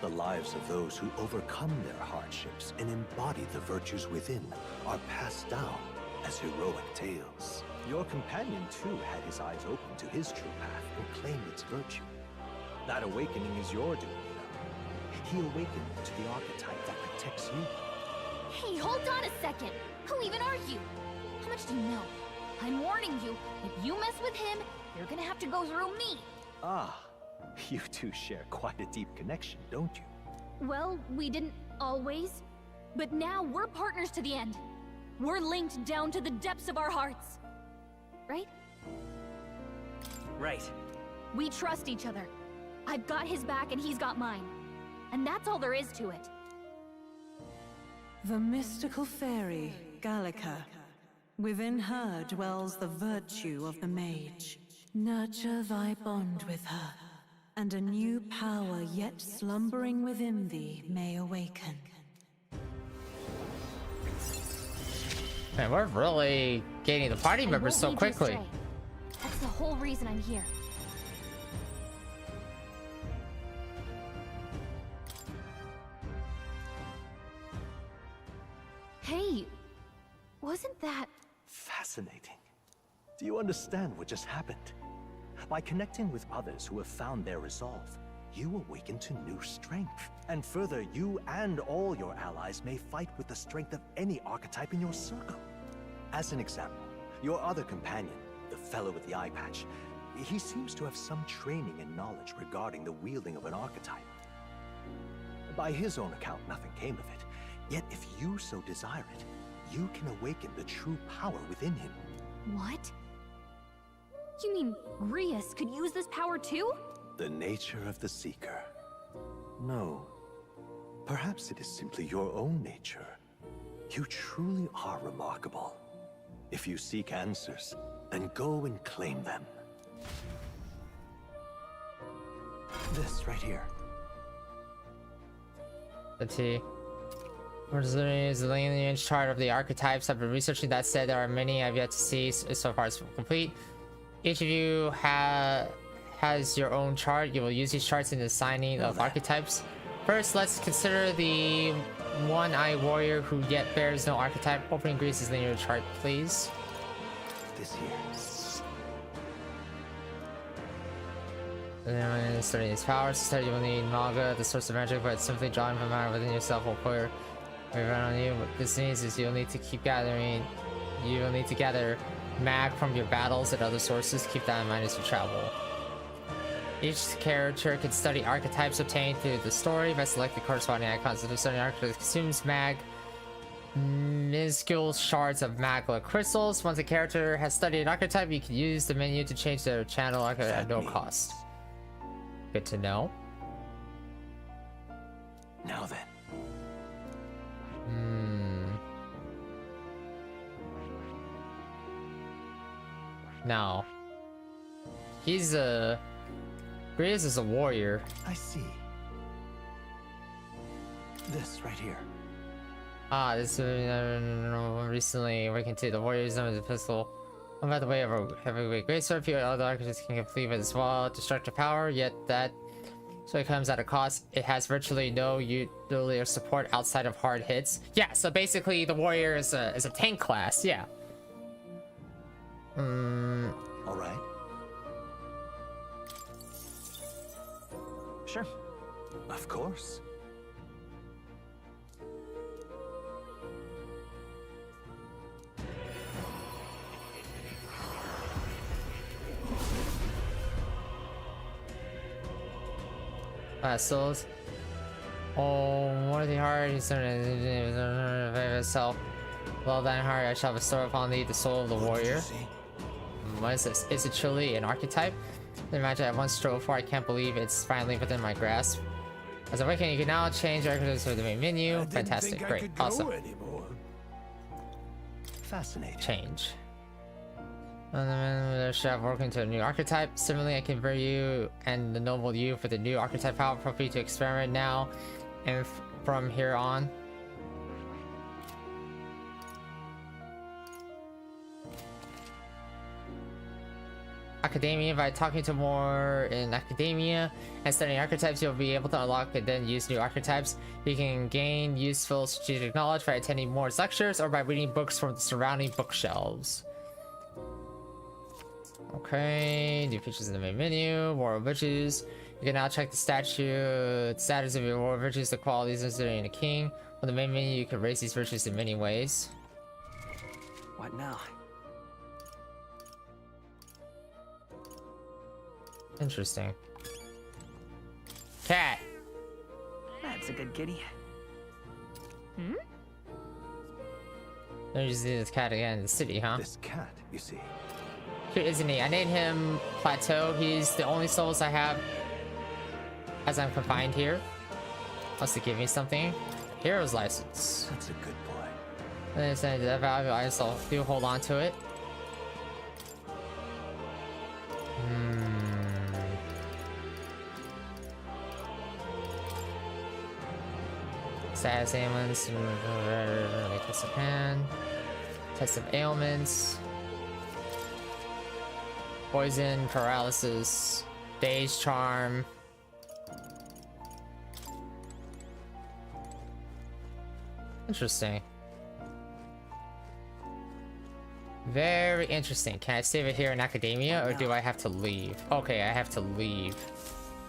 the lives of those who overcome their hardships and embody the virtues within are passed down as heroic tales. Your companion, too, had his eyes open to his true path and claimed its virtue. That awakening is your doing, you know. He awakened to the archetype that protects you. Hey, hold on a second. Who even are you? How much do you know? I'm warning you, if you mess with him, you're gonna have to go through me. Ah, you two share quite a deep connection, don't you? Well, we didn't always. But now we're partners to the end. We're linked down to the depths of our hearts. Right? Right. We trust each other. I've got his back and he's got mine. And that's all there is to it. The mystical fairy, Gallica. Within her dwells the virtue of the mage. Nurture thy bond with her, and a new power yet slumbering within thee may awaken. Man, we're really gaining the party members so quickly. That's the whole reason I'm here. Hey, wasn't that... Fascinating. Do you understand what just happened? By connecting with others who have found their resolve, you awaken to new strength. And further, you and all your allies may fight with the strength of any archetype in your circle. As an example, your other companion, the fellow with the eye patch, he seems to have some training and knowledge regarding the wielding of an archetype. By his own account, nothing came of it. Yet if you so desire it, you can awaken the true power within him. What? You mean Grius could use this power too? The nature of the Seeker. No. Perhaps it is simply your own nature. You truly are remarkable. If you seek answers, then go and claim them. This right here. Let's see. What is the lineage chart of the archetypes? I've been researching that. Said there are many I've yet to see. So far it's complete. Each of you has your own chart. You will use these charts in the assigning of archetypes. First, let's consider the one-eyed warrior who yet bears no archetype. Opening Grius' lineage chart, please. This here. Studying his powers, study you will need Naga, the source of magic, but simply drawing from matter within yourself will put run on you. What this means is you'll need to keep gathering. You will need to gather mag from your battles and other sources. Keep that in mind as you travel. Each character can study archetypes obtained through the story by selecting corresponding icons. If studying archetypes consumes mag, minuscule shards of magma crystals. Once a character has studied an archetype, you can use the menu to change their channel archetype at no cost. Good to know. Now then. Now, he's a... Grizz is a warrior. I see. This right here. Ah, this recently awakened to the warriors under the pistol. By the way of a heavyweight greatsword, few other archers can complete with as well. Destructive power, yet that so it comes at a cost. It has virtually no utility or support outside of hard hits. Yeah, so basically the warrior is a tank class. Yeah. All right. Sure. Of course. Souls. Oh, what are the heart? He's itself. Well, then, heart, I shall bestow upon thee the soul of the warrior. What is this? Is it truly an archetype? The magic I once strove for, I can't believe it's finally within my grasp. As a Wiccan, you can now change archetypes with the main menu. Fantastic, great, awesome. Fascinating. Change. And then chef working to a new archetype. Similarly, I convert you and the noble you for the new archetype power for free to experiment now and from here on. Academia. By talking to more in academia and studying archetypes, you'll be able to unlock and then use new archetypes. You can gain useful strategic knowledge by attending more lectures or by reading books from the surrounding bookshelves. Okay, new features in the main menu. War of Virtues. You can now check the status of your War of Virtues, the qualities considering a king. On the main menu, you can raise these virtues in many ways. What now? Interesting. Cat. That's a good kitty. There's this cat again in the city, huh? This cat, you see. Cute, isn't he? I named him Plateau. He's the only souls I have as I'm confined here. Wants to give me something. Hero's license. That's a good boy. Then it's a valuable item, so do hold on to it. Status ailments, test of hand, test of ailments, poison, paralysis, dazed charm. Interesting. Very interesting. Can I save it here in academia or do I have to leave? Okay, I have to leave.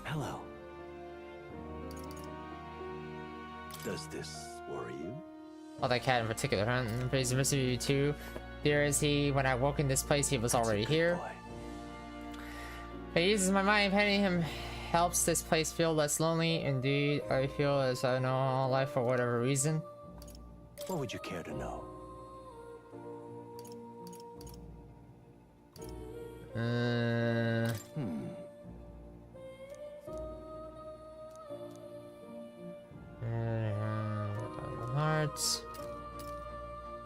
Hello. Does this worry you? Oh, that cat in particular, huh? Praise the you too. There is he. When I woke in this place, he was already here. He uses my mind. Petting him helps this place feel less lonely. Indeed, I feel as I know all life for whatever reason. What would you care to know? Hearts.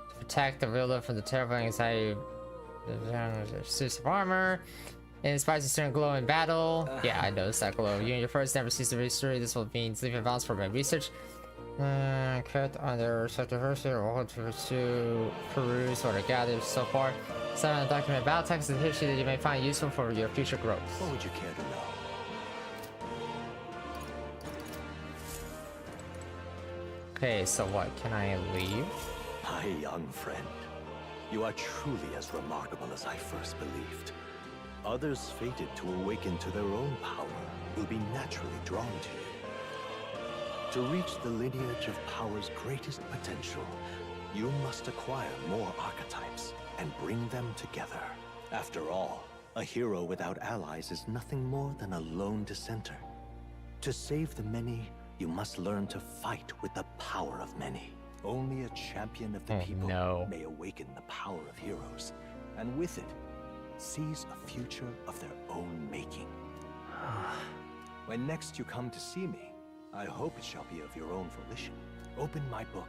To protect the real life from the terrible anxiety of suits of armor. It inspires a certain glow in battle. Yeah, I noticed that glow. You and your first never cease to research. This will mean leaving balance for my research. Cut on their respective history or to peruse what I gathered so far. Some undocumented battle texts and history that you may find useful for your future growth. What would you care to know? Okay, so what? Can I leave? My young friend, you are truly as remarkable as I first believed. Others fated to awaken to their own power will be naturally drawn to you. To reach the lineage of power's greatest potential, you must acquire more archetypes and bring them together. After all, a hero without allies is nothing more than a lone dissenter. To save the many, you must learn to fight with the power of many. Only a champion of the people may awaken the power of heroes, and with it, seize a future of their own making. When next you come to see me, I hope it shall be of your own volition. Open my book,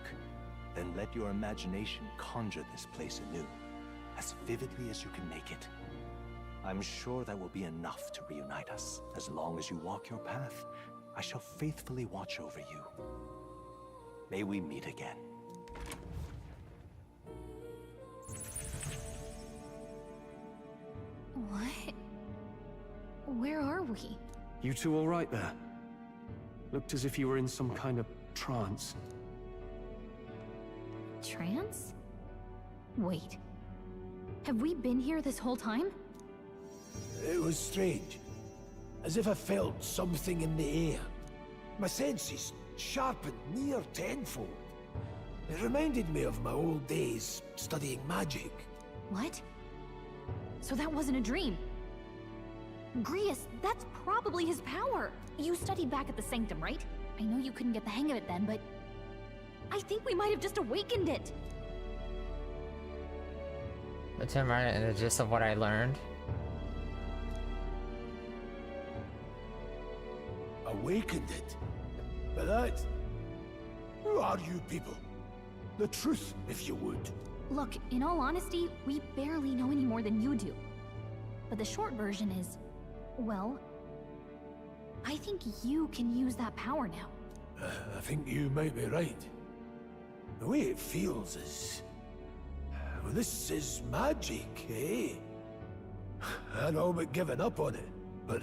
then let your imagination conjure this place anew, as vividly as you can make it. I'm sure that will be enough to reunite us. As long as you walk your path, I shall faithfully watch over you. May we meet again. What? Where are we? You two all right there? Looked as if you were in some kind of trance. Trance? Wait. Have we been here this whole time? It was strange. As if I felt something in the air. My senses sharpened near tenfold. It reminded me of my old days studying magic. What? So that wasn't a dream. Grius, that's probably his power. You studied back at the Sanctum, right? I know you couldn't get the hang of it then, but I think we might have just awakened it. The term and the gist of what I learned. Awakened it? But that... Who are you people? The truth, if you would. Look, in all honesty, we barely know any more than you do. But the short version is, well, I think you can use that power now. I think you might be right. The way it feels is... Well, this is magic, eh? I'd all but given up on it, but...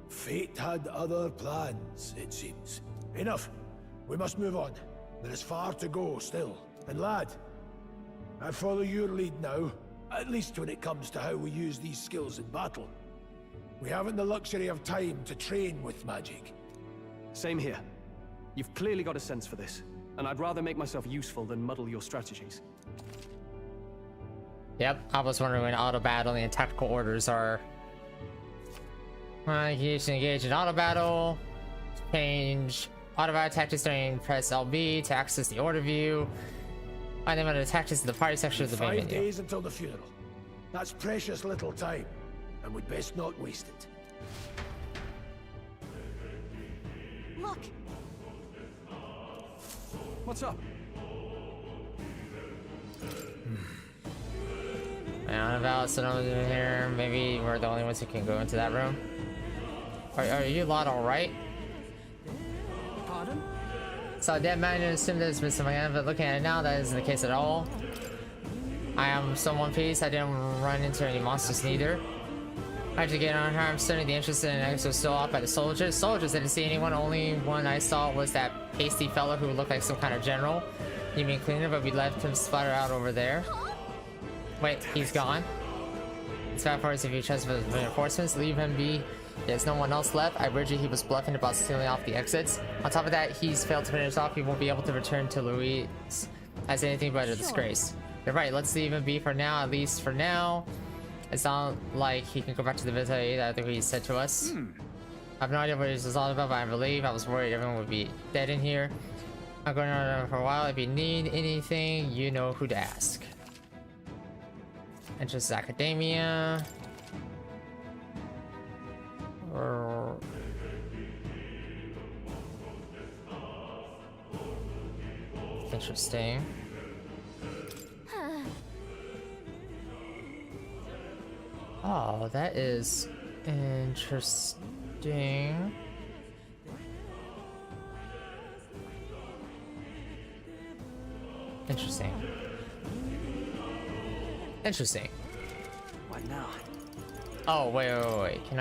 Fate had other plans, it seems. Enough. We must move on. There is far to go still. And lad, I follow your lead now, at least when it comes to how we use these skills in battle. We haven't the luxury of time to train with magic. Same here. You've clearly got a sense for this, and I'd rather make myself useful than muddle your strategies. Yep, I was wondering when auto battling and tactical orders are. You should engage in auto battle. Change auto battle tactics during press LB to access the order view. Find them under the tactics in the party section of the main menu. 5 days until the funeral. That's precious little time, and we'd best not waste it. Look! What's up? I don't know about someone in here. Maybe we're the only ones who can go into that room. Are you lot alright? Pardon? So dead man and assume there's been something, but looking at it now, that isn't the case at all. I am still in one piece. I didn't run into any monsters neither. I had to get on her. I'm studying the interest in X was still off by the soldiers. Soldiers, I didn't see anyone. Only one I saw was that pasty fellow who looked like some kind of general. You mean cleaner, but we left him splatter out over there. Wait, he's gone. It's bad for us if you trust for reinforcements. Leave him be. There's no one else left. I wager he was bluffing about sealing off the exits. On top of that, he's failed to finish off. He won't be able to return to Louis as anything but a disgrace. You're right, let's leave him be for now, at least for now. It's not like he can go back to the visit that he said to us. I have no idea what this is all about, but I believe I was worried everyone would be dead in here. I'm going on for a while. If you need anything, you know who to ask. Entrance Academia. Interesting. Oh, that is interesting. Interesting. Interesting. What now? Oh, wait. Can I?